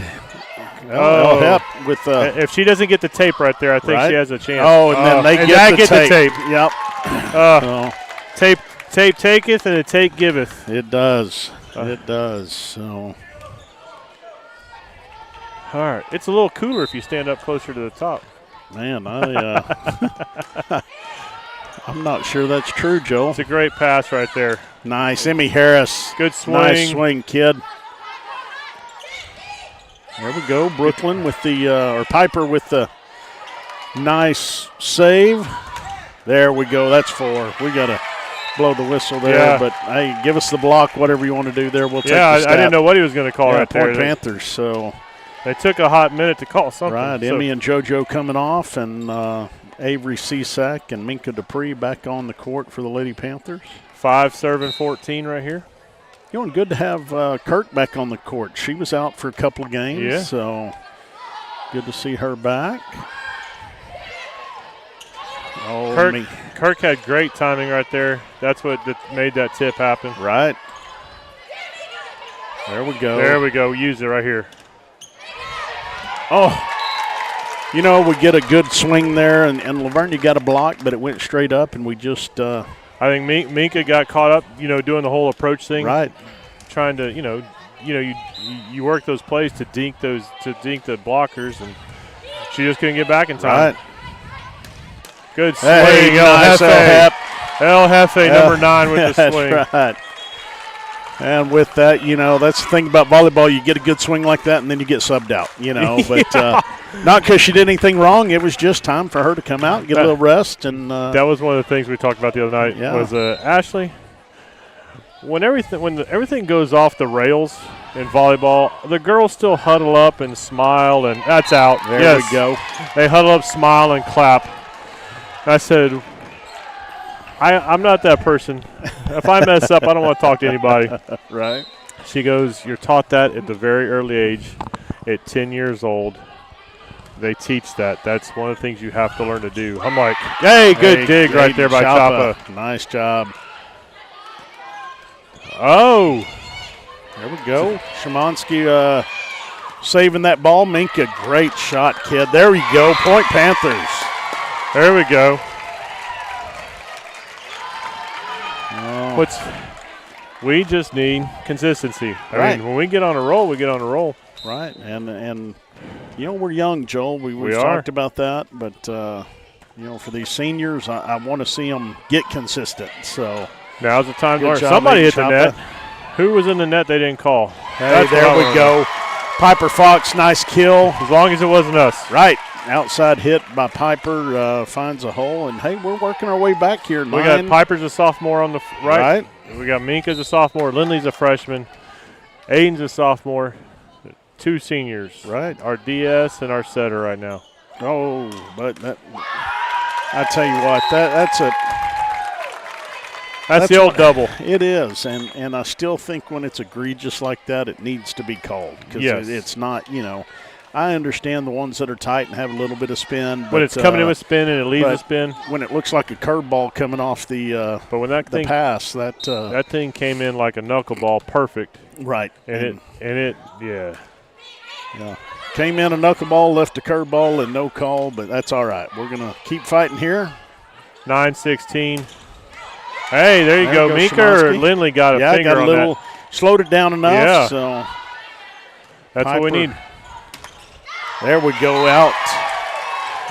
with if she doesn't get the tape right there, I think she has a chance. Oh, and then they get the tape. Yep. Tape taketh and a tape giveth. It does. It does. So. All right. It's a little cooler if you stand up closer to the top. Man, I'm not sure that's true, Joe. It's a great pass right there. Nice. Emmy Harris. Good swing. Nice swing, kid. There we go. Brooklyn with or Piper with the nice save. There we go. That's 4. We got to blow the whistle there. But, hey, give us the block, whatever you want to do there. We'll take the stat. I didn't know what he was going to call right there. Panthers, so. They took a hot minute to call something. Right. Emmy and JoJo coming off, and Avery Cisak and Minka Dupree back on the court for the Lady Panthers. 5 serving 14 right here. Good to have Kurt back on the court. She was out for a couple of games. Yeah. So Good to see her back. Oh, Kirk had great timing right there. That's what made that tip happen. Right. There we go. There we go. Use it right here. Oh, you know, we get a good swing there, and Lavernia got a block, but it went straight up, and we just I think Minka got caught up, doing the whole approach thing. Right. Trying to, you work those plays to dink the blockers, and she just couldn't get back in time. Right. Good swing. There you go. Nice El Jefe, number 9 with the swing. That's right. And with that, that's the thing about volleyball. You get a good swing like that, and then you get subbed out, But not because she did anything wrong. It was just time for her to come out and get a little rest. And that was one of the things we talked about the other night. Yeah. Was Ashley, when everything goes off the rails in volleyball, the girls still huddle up and smile, and that's out. There we go. They huddle up, smile, and clap. I said, I'm not that person. If I mess up, I don't want to talk to anybody. Right. She goes, you're taught that at the very early age. At 10 years old, they teach that. That's one of the things you have to learn to do. I'm like, hey, good dig right there by Chapa. Nice job. Oh. There we go. Szymanski saving that ball. Minka, great shot, kid. There we go. Point Panthers. There we go. We just need consistency. I mean, when we get on a roll, we get on a roll. Right, and we're young, Joel. We talked about that, but for these seniors, I want to see them get consistent. So now's the time to learn. job, Somebody hit the Chapa. net. Who was in the net they didn't call? Hey, there we go. Piper Fox, nice kill. As long as it wasn't us. Right. Outside hit by Piper, finds a hole, and hey, we're working our way back here. We got Piper's a sophomore on the right. We got Minka's a sophomore. Lindley's a freshman. Aiden's a sophomore. 2 seniors. Right. Our DS and our setter right now. Oh, but I tell you what, that's the old double. It is, and I still think when it's egregious like that, it needs to be called because it's not, I understand the ones that are tight and have a little bit of spin. But when it's coming in with spin and it leaves a spin. When it looks like a curveball coming off the pass, that thing came in like a knuckleball, perfect. Right. And it Yeah. Came in a knuckleball, left a curveball, and no call, but that's all right. We're going to keep fighting here. 9-16. Hey, there you go. Minka or Lindley got a finger on that. Slowed it down enough. Yeah. So that's Piper, what we need. There we go, out.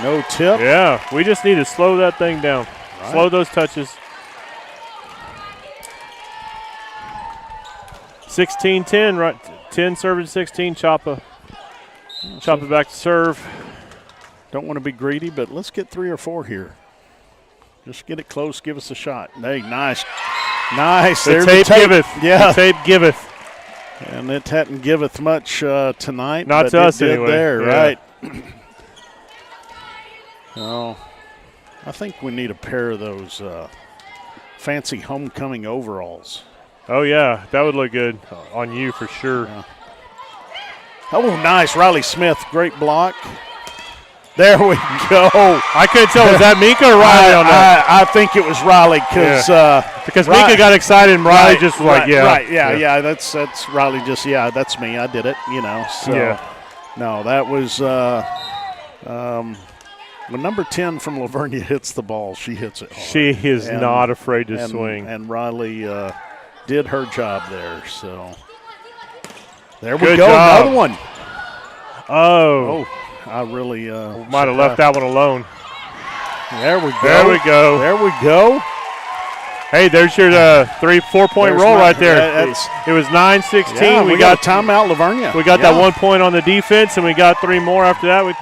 No tip. Yeah, we just need to slow that thing down. Right. Slow those touches. 16-10, right? 10 serving 16, Chapa. Chapa back to serve. Don't want to be greedy, but let's get 3 or 4 here. Just get it close, give us a shot. Hey, nice. Nice. The tape giveth. Yeah. The tape giveth. And it hadn't giveth much tonight. Not but to us it did anyway. There, yeah. Right. Well, I think we need a pair of those fancy homecoming overalls. Oh, yeah. That would look good on you for sure. Yeah. Oh, nice. Riley Smith, great block. There we go. I couldn't tell. Was that Minka or Riley on that? I think it was Riley because Minka got excited and Riley just was like, yeah. That's Riley just, that's me. I did it, So, no, that was when number 10 from Lavernia hits the ball, she hits it hard. She is not afraid to swing. And Riley did her job there. So, there we Good go. job. Another one. Oh. I really might have left that one alone. There we go. There we go. There we go. Hey, there's your 3-4-point roll right there. It was 9-16. Yeah, we got a timeout, Lavernia. We got that 1 point on the defense, and we got 3 more after that.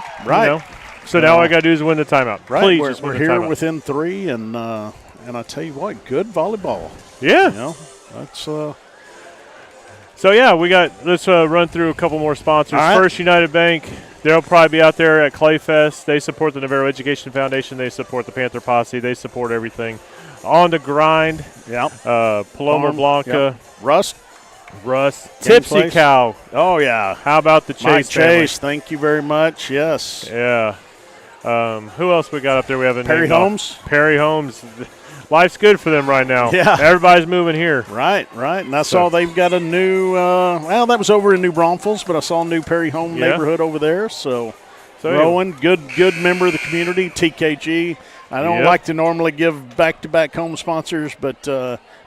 So now all I got to do is win the timeout. Right. Please, we're here within 3, and I tell you what, good volleyball. Yeah. That's let's run through a couple more sponsors. Right. First United Bank. They'll probably be out there at Clayfest. They support the Navarro Education Foundation. They support the Panther Posse. They support everything. On the Grind. Yep. Paloma Blanca. Yep. Rust. Russ. Game Tipsy place. Cow. Oh, yeah. How about the Chase Mike family? Chase, thank you very much. Yes. Yeah. Who else we got up there? We have a Perry name off. Holmes. Perry Holmes. Life's good for them right now. Yeah. Everybody's moving here. Right. And I saw they've got a new, well, that was over in New Braunfels, but I saw a new Perry Home neighborhood over there. So Rowan, good member of the community, TKG. I don't like to normally give back-to-back home sponsors, but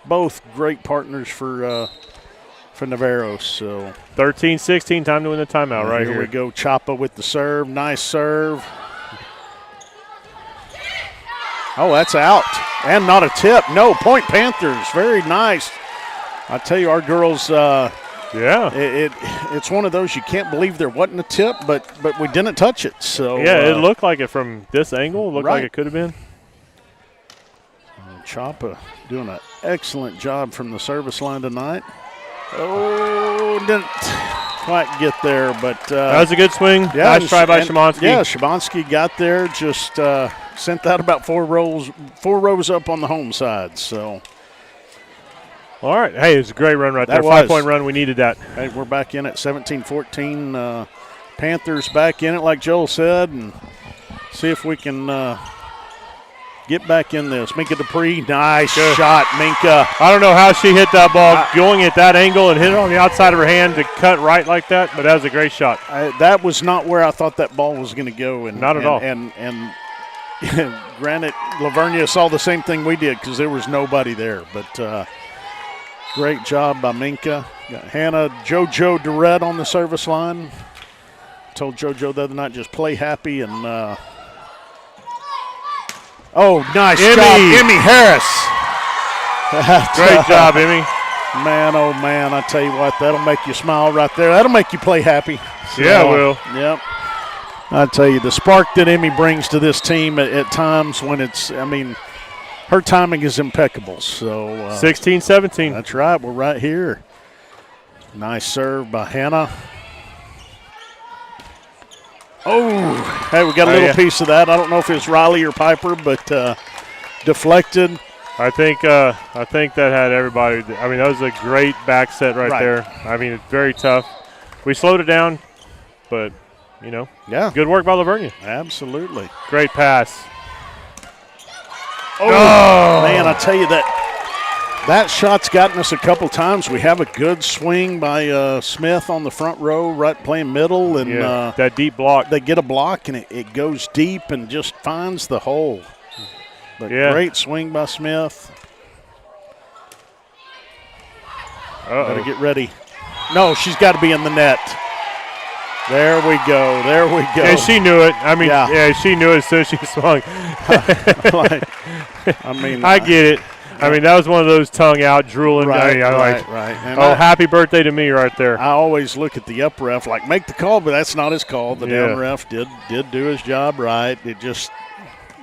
both great partners for Navarro. So 13-16, time to win the timeout right here. Here we go. Chapa with the serve. Nice serve. Oh, that's out. And not a tip. No, point Panthers. Very nice. I tell you, our girls, it's one of those you can't believe there wasn't a tip, but we didn't touch it. So it looked like it from this angle. It looked like it could have been. Chapa doing an excellent job from the service line tonight. Oh, didn't quite get there, but that was a good swing. Yeah, nice try by Shemansky. Yeah, Shemansky got there, just sent that about four rows up on the home side. So, all right. Hey, it was a great run right there. 5-point run. We needed that. Hey, we're back in at 17-14. Panthers back in it, like Joel said, and see if we can get back in this. Minka Dupree, nice shot, Minka. I don't know how she hit that ball going at that angle and hit it on the outside of her hand to cut right like that, but that was a great shot. That was not where I thought that ball was going to go. Not at all. And granted, Lavernia saw the same thing we did because there was nobody there. But great job by Minka. Got Hannah JoJo Durrett on the service line. Told JoJo the other night, just play happy and nice job, Emmy Harris. Great job, Emmy. Man, oh, man, I tell you what, that'll make you smile right there. That'll make you play happy. So, yeah, it will. Yep. I tell you, the spark that Emmy brings to this team at times when her timing is impeccable. So 16-17. That's right. We're right here. Nice serve by Hannah. Oh, hey, we got a little piece of that. I don't know if it's Riley or Piper, but deflected. I think that had everybody. I mean, that was a great back set right there. I mean, it's very tough. We slowed it down, but, good work by Lavernia. Absolutely. Great pass. Oh, man, I tell you that shot's gotten us a couple times. We have a good swing by Smith on the front row, right playing middle. And that deep block. They get a block, and it goes deep and just finds the hole. But great swing by Smith. Gotta get ready. No, she's got to be in the net. There we go. Yeah, she knew it. I mean, she knew it as soon as she swung. I get it. I mean, that was one of those tongue out, drooling. Right. And happy birthday to me right there. I always look at the up ref, like, make the call, but that's not his call. The down ref did do his job right. It just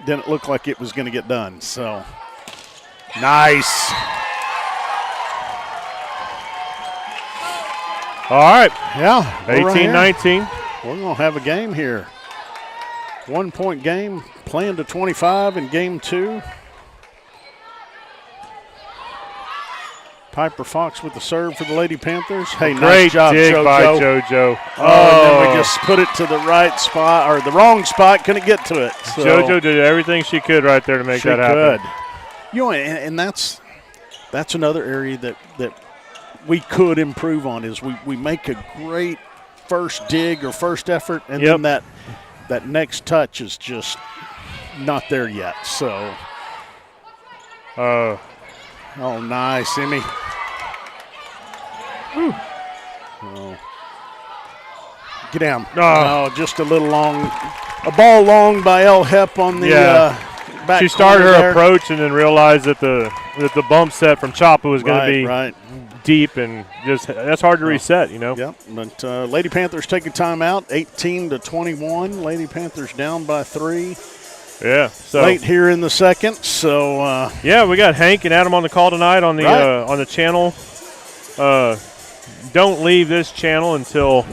didn't look like it was going to get done. So, nice. All right. Yeah. 18-19. We're going to have a game here. 1 point game, playing to 25 in game 2. Piper Fox with the serve for the Lady Panthers. Hey, nice job, dig JoJo. by JoJo. And then we just put it to the right spot, or the wrong spot, couldn't get to it. So JoJo did everything she could right there to make that happen. And that's another area that we could improve on is we make a great first dig or first effort, and then that next touch is just not there yet. So, oh, nice, Emmy. Oh. Get down. Oh, just a little long. A ball long by El Hep on the back. She started her approach and then realized that the bump set from Chapa was going to be deep, and just that's hard to reset, Yep, but Lady Panthers take a timeout, 18-21. Lady Panthers down by 3. Yeah, so late here in the second. So we got Hank and Adam on the call tonight on the channel. Don't leave this channel until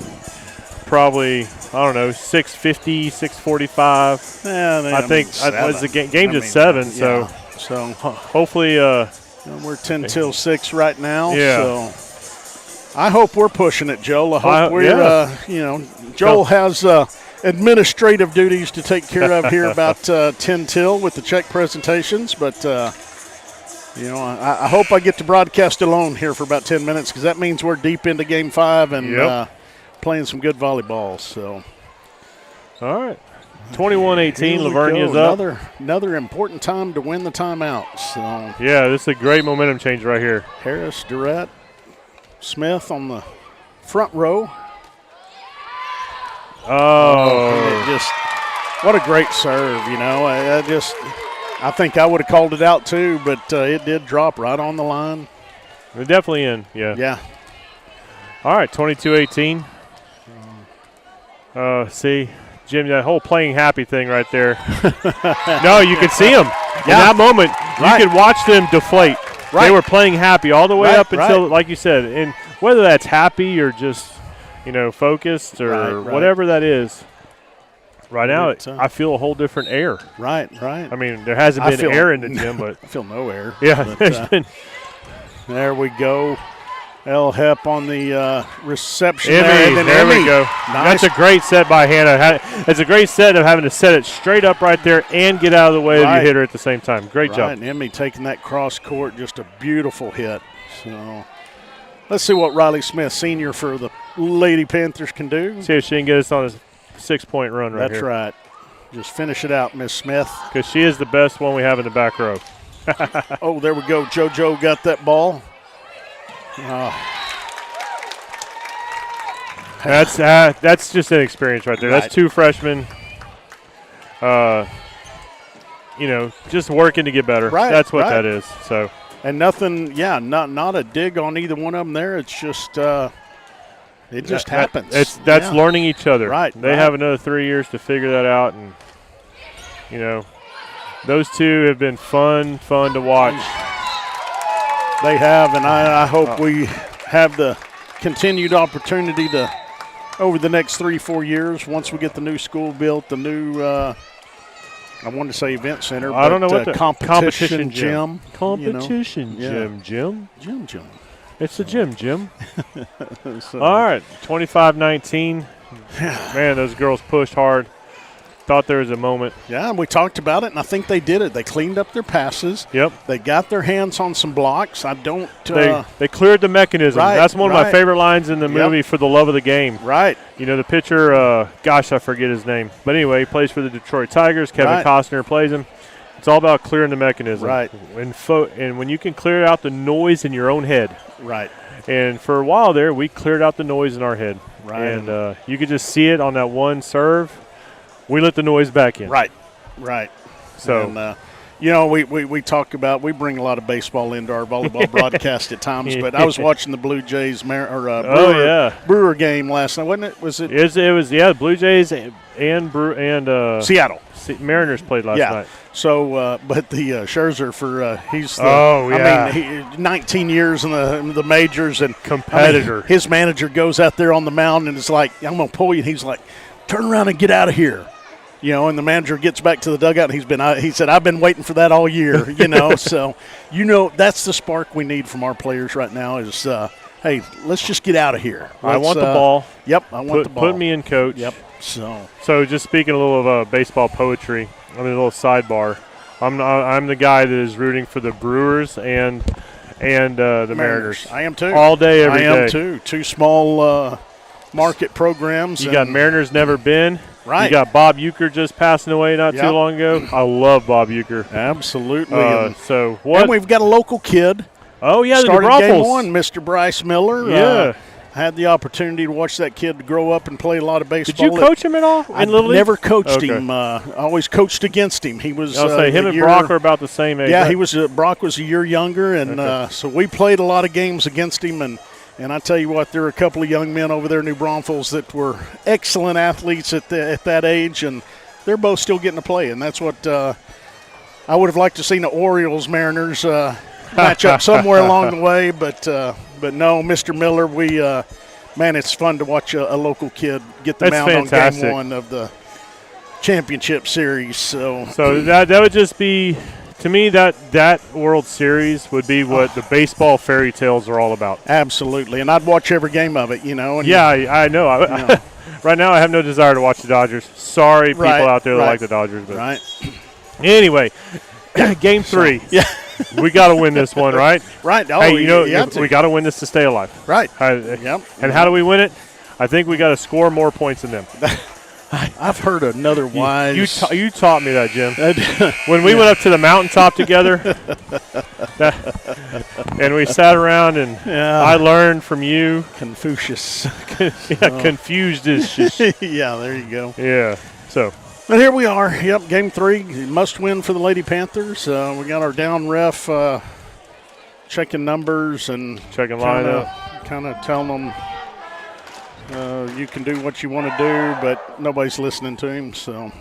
probably 6:50, 6:45. Yeah, I think the game's at 7. So hopefully we're 10 till 6 right now. Yeah. So I hope we're pushing it, Joel. I hope we're, Joel has administrative duties to take care of here about 10 till with the check presentations. But, I hope I get to broadcast alone here for about 10 minutes because that means we're deep into Game 5 and playing some good volleyball. So, all right. 21-18, Lavernia's up. Another important time to win the timeout. So yeah, this is a great momentum change right here. Harris, Durrett, Smith on the front row. What a great serve, I think I would have called it out too, but it did drop right on the line. They're definitely in, yeah. Yeah. All right, 22-18. See, Jim, that whole playing happy thing right there. No, you could see them. In that moment, you could watch them deflate. Right. They were playing happy all the way up until, like you said, and whether that's happy or just, focused or whatever that is. Right now, I feel a whole different air. Right. I mean, there hasn't been air in the gym, but I feel no air. Yeah. But, there we go. El Hep on the reception. There we go. Nice. That's a great set by Hannah. It's a great set of having to set it straight up right there and get out of the way of your hitter at the same time. Great job. And Emmy taking that cross court, just a beautiful hit. So let's see what Riley Smith, senior for the Lady Panthers, can do. See if she can get us on a 6-point run right here. That's right. Just finish it out, Miss Smith. Because she is the best one we have in the back row. Oh, there we go. JoJo got that ball. That's just an experience right there. Right. That's two freshmen, just working to get better. Right. That's what that is. So, and nothing. Yeah, not a dig on either one of them there. It's just it just happens. That's learning each other. Right. They have another 3 years to figure that out, and those two have been fun to watch. They have, and I hope we have the continued opportunity to, over the next 3-4 years, once we get the new school built, the new, I want to say event center, I don't know what the competition gym. Competition gym, Jim. Gym. It's a gym. So. All right, 25-19. Man, those girls pushed hard. Thought there was a moment. Yeah, and we talked about it, and I think they did it. They cleaned up their passes. Yep. They got their hands on some blocks. They cleared the mechanism. Right, that's one of my favorite lines in the movie, For the Love of the Game. Right. The pitcher, I forget his name. But anyway, he plays for the Detroit Tigers. Kevin Costner plays him. It's all about clearing the mechanism. Right. And when you can clear out the noise in your own head. Right. And for a while there, we cleared out the noise in our head. Right. And you could just see it on that one serve. We let the noise back in. Right. So, and, we talk about, we bring a lot of baseball into our volleyball broadcast at times, but I was watching the Blue Jays Brewer game last night, wasn't it? It was Blue Jays and Seattle. Mariners played last night. So, but the Scherzer he's 19 years in the majors and competitor. His manager goes out there on the mound and is like, "I'm gonna pull you," and he's like, "Turn around and get out of here." And the manager gets back to the dugout, and he said, "I've been waiting for that all year," So, that's the spark we need from our players right now is, hey, let's just get out of here. I want the ball. Yep, I want the ball. Put me in, coach. Yep. So just speaking a little of baseball poetry, a little sidebar. I'm the guy that is rooting for the Brewers and the Mariners. I am too. All day, every day. I am too. Two small market programs. You got Mariners Never Been. Right. You got Bob Uecker just passing away not too long ago. I love Bob Uecker. Absolutely. And we've got a local kid. Oh, yeah, started the game one, Mr. Bryce Miller. Yeah. I had the opportunity to watch that kid grow up and play a lot of baseball. Did you coach him at all in Little League? Never coached him. I always coached against him. He was. I'll say him and Brock are about the same age. Yeah, he was. Brock was a year younger, and so we played a lot of games against him. And I tell you what, there are a couple of young men over there in New Braunfels that were excellent athletes at that age, and they're both still getting to play. And that's what I would have liked to see the Orioles-Mariners match up somewhere along the way. But no, Mr. Miller, man, it's fun to watch a local kid get the mound on game one of the championship series. So that would just be To me, that World Series would be what the baseball fairy tales are all about. Absolutely, and I'd watch every game of it, And yeah, I know. Right now, I have no desire to watch the Dodgers. Sorry, people out there that like the Dodgers. But anyway, Game 3. Yeah. We got to win this one, right? Right. Oh, hey, we got to win this to stay alive. Right. Yep. And how do we win it? I think we got to score more points than them. I've heard another wise. You taught me that, Jim. When we went up to the mountaintop together, and we sat around, and I learned from you. Confucius. Confused is just. Yeah, there you go. Yeah. So. But here we are. Yep, Game 3, must win for the Lady Panthers. We got our down ref checking numbers and checking lineup, kind of telling them. You can do what you want to do, but nobody's listening to him. So,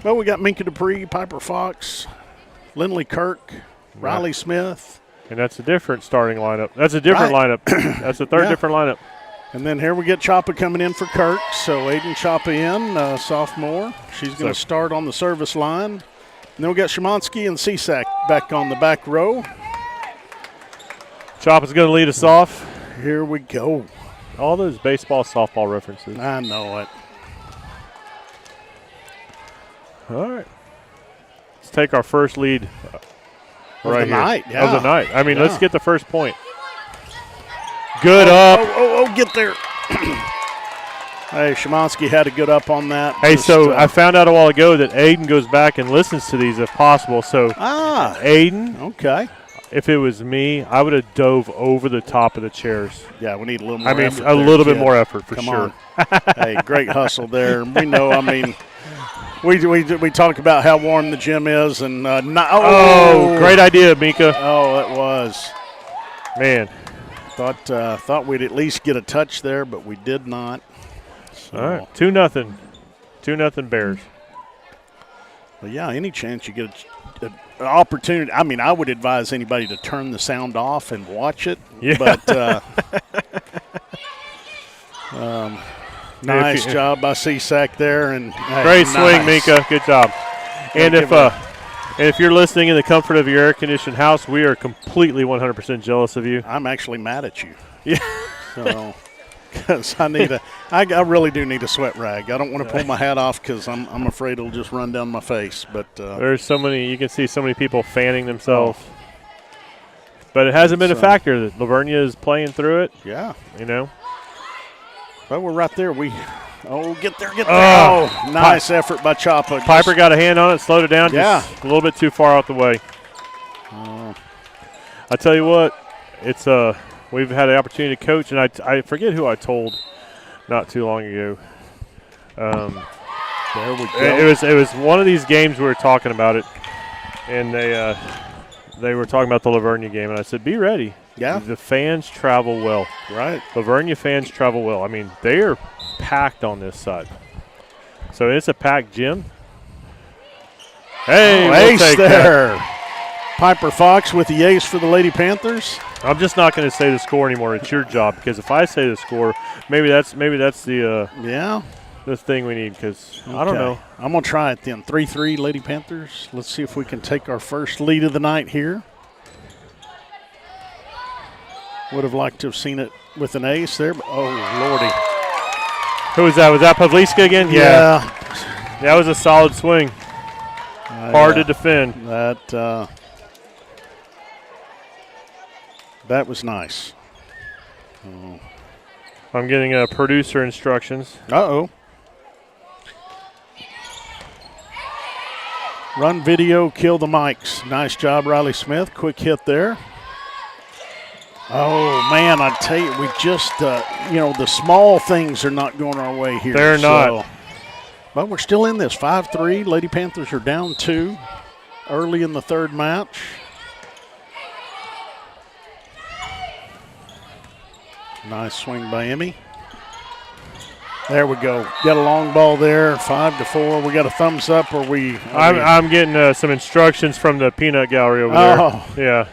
well, we got Minka Dupree, Piper Fox, Lindley Kirk, Riley Smith. And that's a different starting lineup. That's a different lineup. That's the third different lineup. And then here we get Choppa coming in for Kirk. So Aiden Choppa in, sophomore. She's going to start on the service line. And then we got Shemansky and Cisak back on the back row. Choppa's going to lead us off. Here we go. All those baseball, softball references. I know it. All right. Let's take our first lead right here. Of the night. I mean, let's get the first point. Good up. Oh, get there. Hey, Shemansky had a good up on that. Hey, I found out a while ago that Aiden goes back and listens to these if possible. So, Aiden. Okay. If it was me, I would have dove over the top of the chairs. Yeah, we need a little more effort. A little bit more effort for sure. Hey, great hustle there. We know, we talk about how warm the gym is. And great idea, Mika. Oh, it was. Man. Thought we'd at least get a touch there, but we did not. So. All right, 2-0. 2-0 Bears. Well, yeah, any chance you get an opportunity. I mean, I would advise anybody to turn the sound off and watch it. Yeah. But nice job by Cisak there. And great swing, Mika. Good job. And if you're listening in the comfort of your air-conditioned house, we are completely 100% jealous of you. I'm actually mad at you. Yeah. So, because I really do need a sweat rag. I don't want to pull my hat off because I'm afraid it'll just run down my face. But there's you can see so many people fanning themselves. But it hasn't been a factor. That Vernia is playing through it. Yeah. But we're right there. Get there. Oh, nice effort by Choppa. Piper got a hand on it, slowed it down just a little bit too far out the way. I tell you what, it's we've had the opportunity to coach, and I forget who I told not too long ago. There we go. It was one of these games we were talking about it, and they were talking about the Vernia game, and I said, be ready. Yeah. The fans travel well. Right. Vernia fans travel well. I mean, they are packed on this side. So it's a packed gym. Hey, ace there. Piper Fox with the ace for the Lady Panthers. I'm just not going to say the score anymore. It's your job, because if I say the score, maybe that's the the thing we need, because I don't know. I'm going to try it then. 3-3 Lady Panthers. Let's see if we can take our first lead of the night here. Would have liked to have seen it with an ace there. But, oh, Lordy. Who was that? Was that Pavlíčka again? Yeah. That was a solid swing. Hard to defend. That was nice. I'm getting producer instructions. Uh-oh. Run video, kill the mics. Nice job, Riley Smith. Quick hit there. Oh, man, I tell you, we just, the small things are not going our way here. They're not. But we're still in this. 5-3. Lady Panthers are down 2 early in the third match. Nice swing by Emmy. There we go. Got a long ball there, 5-4. We got a thumbs up, or I'm getting some instructions from the peanut gallery over there. Yeah.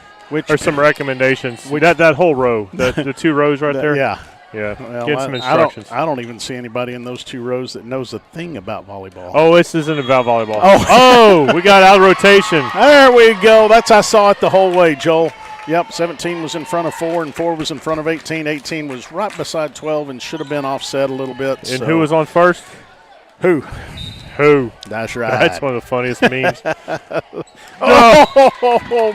Or some recommendations. That whole row, the 2 rows right there. Yeah. Yeah, Well, get some instructions. I don't even see anybody in those 2 rows that knows a thing about volleyball. Oh, this isn't about volleyball. Oh. We got out of rotation. There we go. I saw it the whole way, Joel. Yep, 17 was in front of 4, and 4 was in front of 18. 18 was right beside 12 and should have been offset a little bit. And who was on first? Who? That's right. That's one of the funniest memes.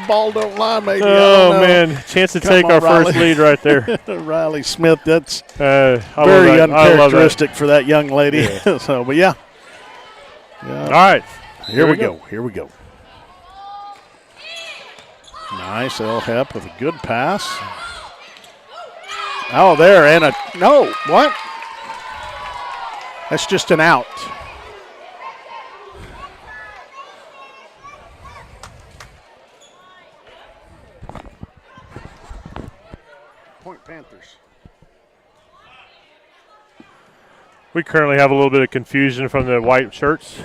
Ball don't lie, maybe. Oh, man. Chance to take our first lead right there. Riley Smith, that's very uncharacteristic for that young lady. Yeah. So, but yeah. All right. Here we go. Here we go. Nice, El Hep with a good pass. Oh, there, and no, what? That's just an out. Point Panthers. We currently have a little bit of confusion from the white shirts.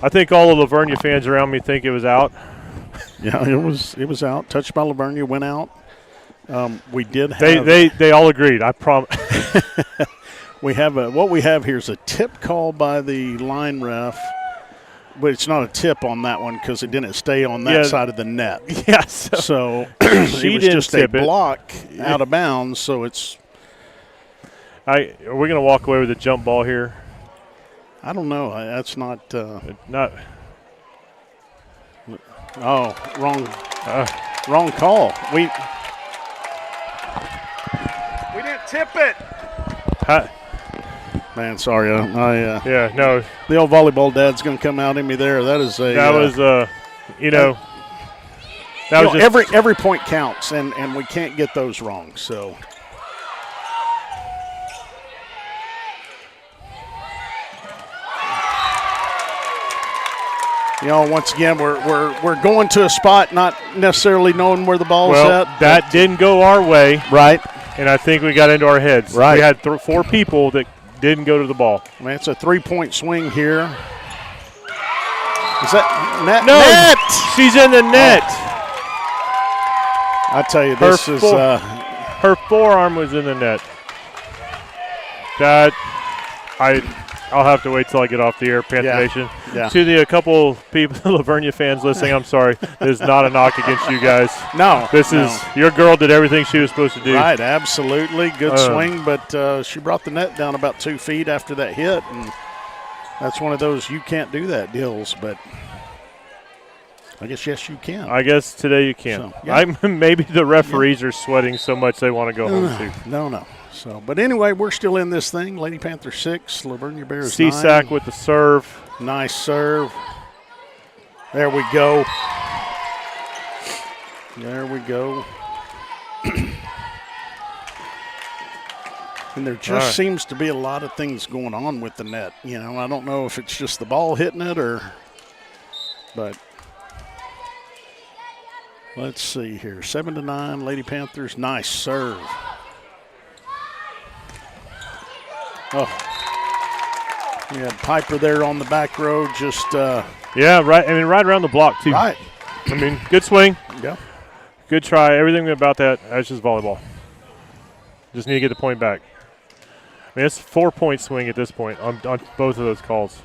I think all of the Vernia fans around me think it was out. Yeah, it was out. Touched by Vernia, went out. We did have they all agreed. I promise. we have what we have here is a tip call by the line ref, but it's not a tip on that one because it didn't stay on that side of the net. Yes. So she it was didn't just a tip it. block out of bounds. So it's. Are we going to walk away with a jump ball here? I don't know. That's not. Not. Oh, wrong call. We didn't tip it. Man, sorry. Yeah, no. The old volleyball dad's going to come out in me there. That is a. That was, that was just every point counts, and we can't get those wrong. So. Once again, we're going to a spot, not necessarily knowing where the ball's at. That didn't go our way. Right. And I think we got into our heads. Right. We had 4 people that didn't go to the ball. I mean, it's a 3-point swing here. Is that net? No. Net! She's in the net. I tell you, this is her forearm was in the net. I'll have to wait till I get off the air, Panther Nation. Yeah. To the couple people, Lavernia fans listening, I'm sorry. This is not a knock against you guys. No. This is your girl did everything she was supposed to do. Right, absolutely. Good swing, but she brought the net down about 2 feet after that hit, and that's one of those you can't do that deals, but I guess, yes, you can. I guess today you can. So, maybe the referees are sweating so much they want to go home, too. No. So, but anyway, we're still in this thing. Lady Panther 6, Lavernia Bears 9. C-Sack with the serve. Nice serve. There we go. There we go. And there just seems to be a lot of things going on with the net. I don't know if it's just the ball hitting it but let's see here. 7-9, Lady Panthers. Nice serve. Oh, we had Piper there on the back row, just right. Right around the block too. Right. Good swing. Yeah. Good try. Everything about that's just volleyball. Just need to get the point back. It's a 4-point swing at this point on both of those calls.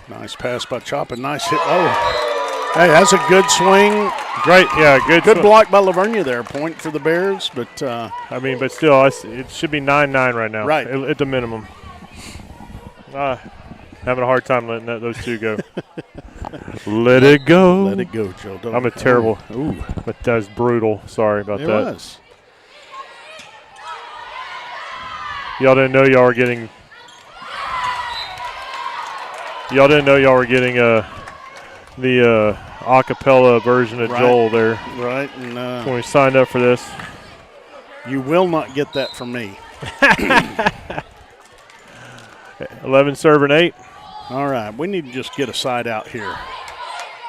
Nice pass by Choppa. Nice hit. Oh, hey, that's a good swing. Great, yeah, good block by Lavernia there. Point for the Bears, but but still, it should be 9-9 right now, right at the minimum. Having a hard time letting those 2 go. Let it go. Let it go, Joe. I'm a terrible. Ooh, but that was brutal. Sorry about that. It was. Y'all didn't know y'all were getting. The a cappella version of Joel there. Right. And when we signed up for this. You will not get that from me. 11 serving 8. All right. We need to just get a side out here.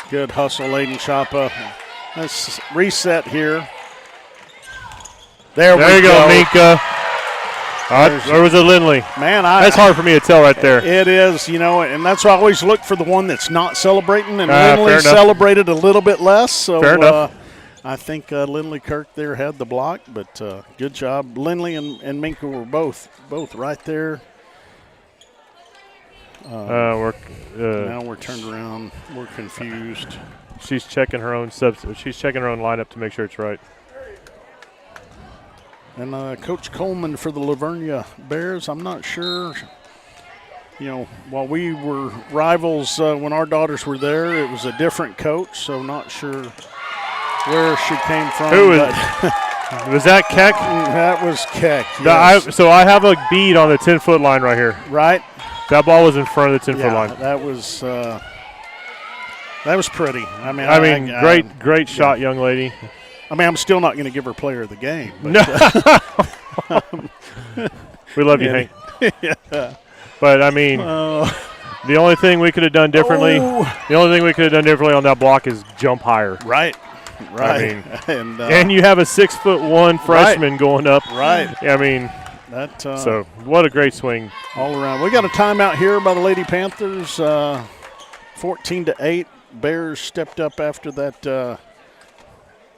Good hustle, Aiden Choppa. Let's reset here. There we go. Minka. There was a Lindley. Man, that's hard for me to tell right there. It is, and that's why I always look for the one that's not celebrating, and Lindley celebrated a little bit less. So fair enough. I think Lindley Kirk there had the block, but good job. Lindley and Minka were both right there. Now we're turned around. We're confused. She's checking her own She's checking her own lineup to make sure it's right. And Coach Coleman for the Vernia Bears, I'm not sure. You know, while we were rivals when our daughters were there, it was a different coach, so not sure where she came from. Who was was that Keck? That was Keck, yes. So I have a bead on the 10-foot line right here. Right. That ball was in front of the 10-foot line. That was pretty. I mean, great shot, young lady. I mean, I'm still not going to give her player of the game. But, no. We love you, Hank. Yeah. But, I mean, the only thing we could have done differently, on that block is jump higher. Right. I mean, and you have a 6'1" freshman going up. Right. I mean, so what a great swing all around. We got a timeout here by the Lady Panthers. 14-8. Bears stepped up after that.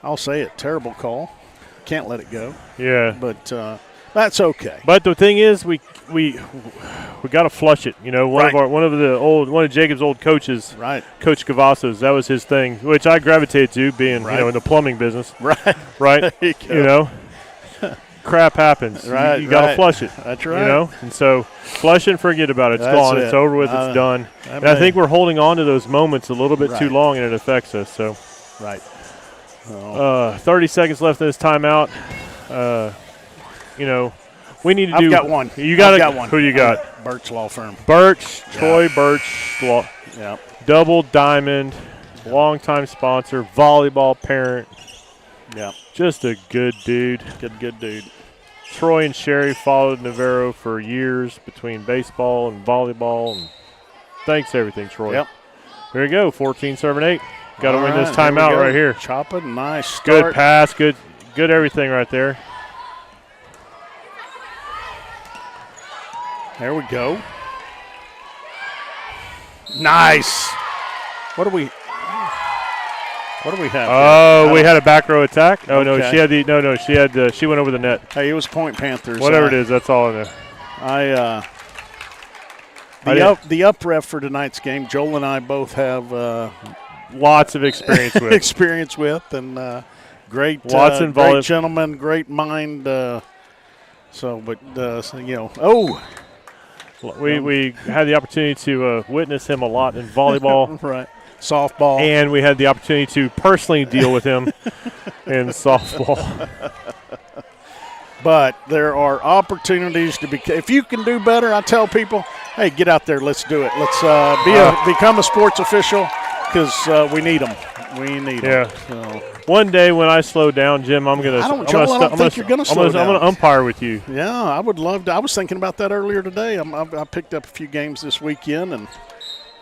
I'll say it, terrible call. Can't let it go. Yeah. But that's okay. But the thing is, we got to flush it. You know, one of Jacob's old coaches, right? Coach Cavazos, that was his thing, which I gravitated to, being in the plumbing business. Right. You know, crap happens. Right. You got to flush it. That's right. You know, and so flush it and forget about it. It's gone. It's over with. It's done. And I think we're holding on to those moments a little bit too long, and it affects us. So. Right. 30 seconds left in this timeout. You know, we need to do. I've got one. You got one. Who you got? Birch Law Firm. Troy Birch Law. Yeah. Double Diamond, longtime sponsor, volleyball parent. Yeah. Just a good dude. Good dude. Troy and Sherry followed Navarro for years between baseball and volleyball. And thanks for everything, Troy. Yep. Here you go, 14-8. Got to win this Here timeout right here. Chop it, nice start. Good pass, good everything right there. There we go. Nice. What do we have? Oh, we had a back row attack. Oh okay. No, she went over the net. Hey, it was Point Panthers. Whatever it is, that's all I know. The up ref for tonight's game, Joel and I both have lots of experience with. And great gentleman, great mind. We had the opportunity to witness him a lot in volleyball. Right. Softball. And we had the opportunity to personally deal with him in softball. But there are opportunities to if you can do better, I tell people, hey, get out there, let's do it. Let's become a sports official, because we need them. We need them. So. One day when I slow down, Jim, I'm going to I don't think you're going to slow down. I'm going to umpire with you. Yeah, I would love to. I was thinking about that earlier today. I picked up a few games this weekend, and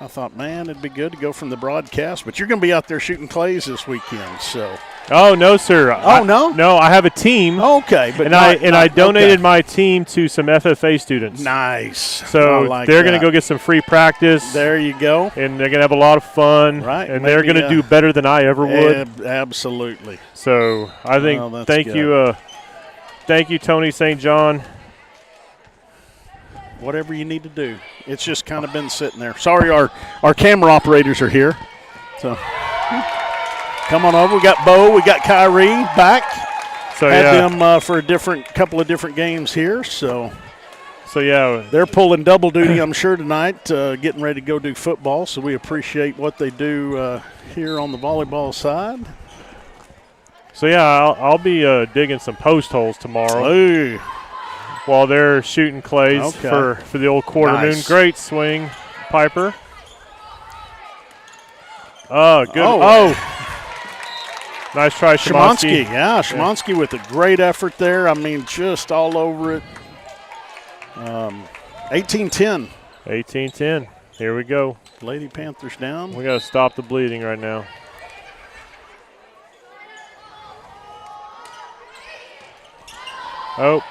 I thought, man, it'd be good to go from the broadcast. But you're going to be out there shooting clays this weekend, so. Oh, no, sir. No? No, I have a team. Okay. But I donated my team to some FFA students. Nice. So they're going to go get some free practice. There you go. And they're going to have a lot of fun. Right. And they're going to do better than I ever would. Absolutely. So I think thank you, Tony St. John. Whatever you need to do. It's just kind of been sitting there. Sorry, our camera operators are here. So come on over. We got Bo. We got Kyrie back. So had them for a couple of different games here. So yeah, they're pulling double duty, I'm sure, tonight, getting ready to go do football. So we appreciate what they do here on the volleyball side. So yeah, I'll be digging some post holes tomorrow. Ooh. While they're shooting clays for the old quarter moon. Great swing, Piper. Oh, good. Oh. Nice try, Shemansky. Yeah, Shemansky with a great effort there. I mean, just all over it. 18-10. 18-10. Here we go. Lady Panthers down. We got to stop the bleeding right now. Oh.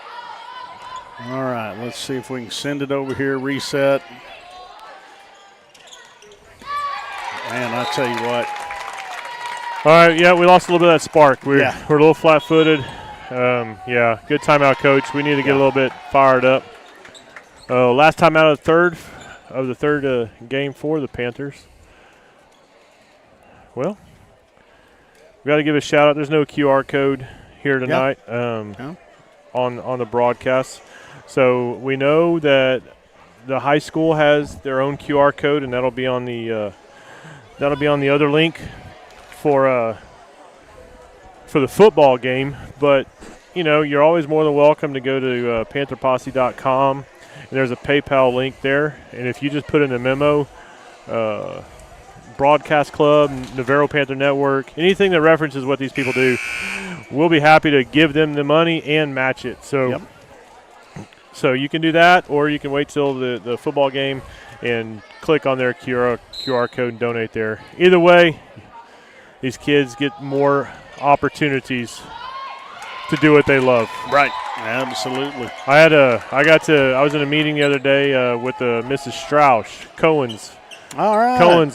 All right, let's see if we can send it over here, reset. And I tell you what, All right, yeah, we lost a little bit of that spark. We're a little flat-footed. Yeah, good timeout, Coach. We need to get a little bit fired up. Last time out of the third game for the Panthers. Well, we got to give a shout-out. There's no QR code here tonight on the broadcast. So we know that the high school has their own QR code, and that'll be on the other link for the football game. But you're always more than welcome to go to pantherposse.com, and there's a PayPal link there. And if you just put in a memo, Broadcast Club, Navarro Panther Network, anything that references what these people do, we'll be happy to give them the money and match it. So. So you can do that, or you can wait till the football game and click on their QR code and donate there. Either way, these kids get more opportunities to do what they love. Right, absolutely. I was in a meeting the other day with Mrs. Strauss, Cohen's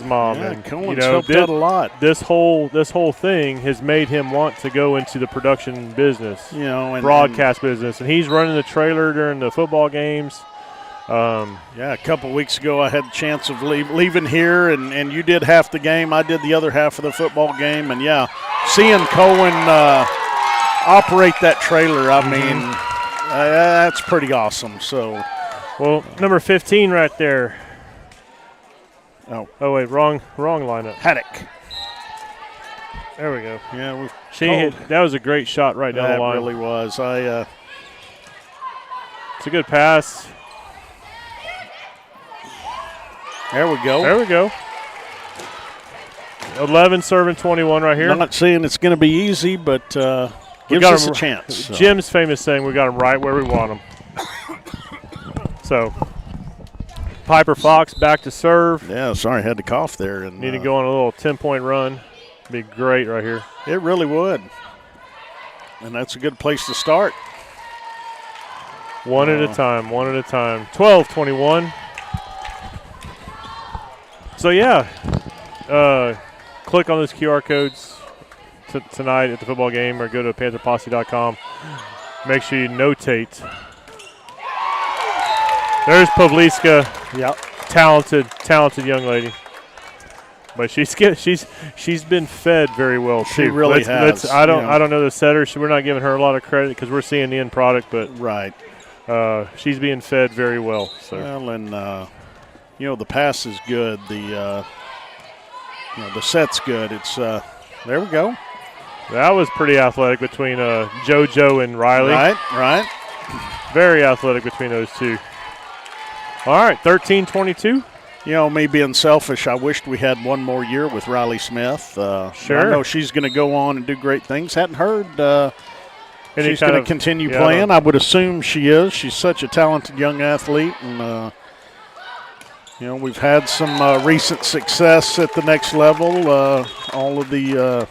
mom, and Cohen's helped out a lot. This whole thing has made him want to go into the production business, and broadcast business, and he's running the trailer during the football games. A couple weeks ago I had the chance of leaving here, and you did half the game. I did the other half of the football game, and seeing Cohen operate that trailer, I mean, that's pretty awesome. So, well, number 15 right there. Oh wait, wrong lineup. Haddock. There we go. Yeah, that was a great shot right down the line. That really was. It's a good pass. There we go. 11 serving 21 right here. I'm not saying it's going to be easy, but gives us a chance. So. Jim's famous saying, we got them right where we want them. So, Piper Fox back to serve. Yeah, sorry, I had to cough there. And need to go on a little 10-point run. Be great right here. It really would. And that's a good place to start. One at a time. 12-21. So, click on those QR codes tonight at the football game, or go to pantherposse.com. Make sure you notate. There's Pavliska. Yep. Talented young lady. But she's been fed very well too. She really has. I don't know the setter. We're not giving her a lot of credit because we're seeing the end product, but right. She's being fed very well. So. Well, and the pass is good. The set's good. It's there we go. That was pretty athletic between JoJo and Riley. Right. Very athletic between those two. All right, 13-22. Me being selfish, I wished we had one more year with Riley Smith. Sure. I know she's going to go on and do great things. Hadn't heard she's going to continue yeah, playing. I would assume she is. She's such a talented young athlete. And, we've had some recent success at the next level. All of the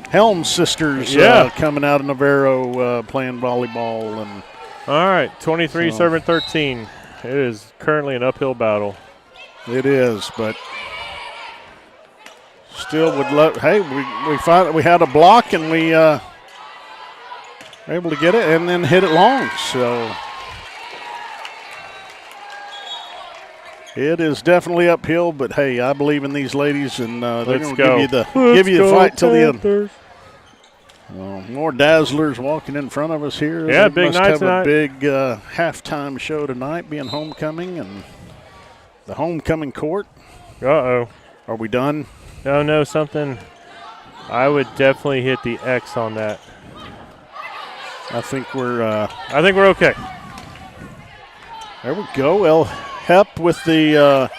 Helms sisters coming out of Navarro playing volleyball. And all right, 23 serving 13. It is currently an uphill battle. It is, but still would love. Hey, we had a block and we were able to get it and then hit it long. So it is definitely uphill, but hey, I believe in these ladies, and they're going to give you the fight till the end. More Dazzlers walking in front of us here. Yeah, they big must night have tonight. A big halftime show tonight, being homecoming and the homecoming court. Uh-oh. Are we done? No, something. I would definitely hit the X on that. I think we're okay. There we go. El Hep with the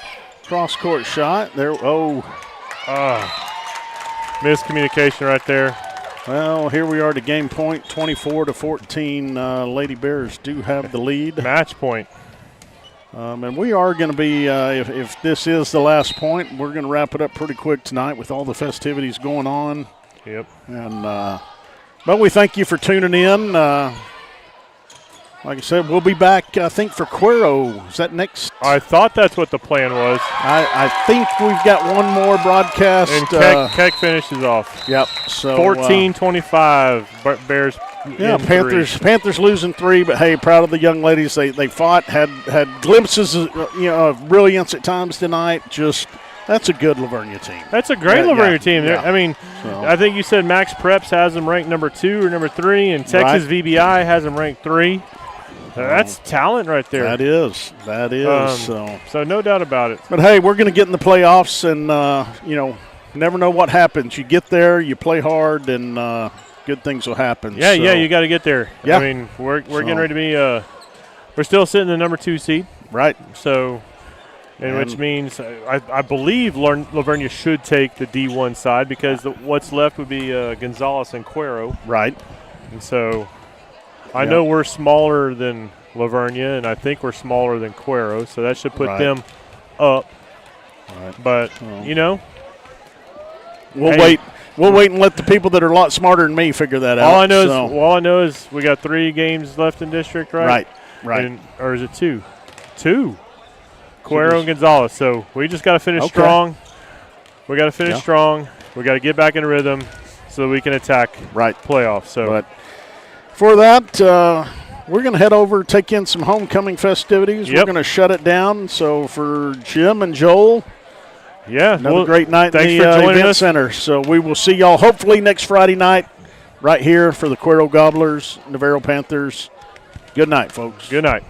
cross-court shot. There. Miscommunication right there. Well, here we are to game point, 24-14. Lady Bears do have the lead. Match point. And we are going to be, if this is the last point, we're going to wrap it up pretty quick tonight with all the festivities going on. Yep. And but we thank you for tuning in. like I said, we'll be back, I think, for Cuero. Is that next? I thought that's what the plan was. I think we've got one more broadcast. And Keck finishes off. Yep. So 14-25, Bears. Yeah, in Panthers losing 3, but hey, proud of the young ladies. They fought, had glimpses of brilliance at times tonight. Just that's a good Lavernia team. That's a great Lavernia team. Yeah. I mean, I think you said Max Preps has them ranked number 2 or number 3, and Texas VBI has them ranked 3. That's talent right there. That is. So no doubt about it. But hey, we're going to get in the playoffs, and never know what happens. You get there, you play hard, and good things will happen. Yeah, you got to get there. Yeah. I mean, we're getting ready to be. We're still sitting in the number 2 seed. Right. So, which means I believe Lavernia should take the D1 side because what's left would be Gonzales and Cuero. Right. And so, I know we're smaller than Lavernia, and I think we're smaller than Cuero, so that should put them up. Right. But we'll wait. We'll wait and let the people that are a lot smarter than me figure that out. All I know is we got 3 games left in district, right? Right. Or is it 2? 2. Cuero and Gonzales. So we just got to finish strong. We got to finish strong. We got to get back in rhythm so that we can attack playoffs. So, but for that, we're going to head over, take in some homecoming festivities. We're going to shut it down. So for Jim and Joel. Yeah, another great night in the event center. So we will see y'all hopefully next Friday night right here for the Cuero Gobblers, Navarro Panthers. Good night, folks. Good night.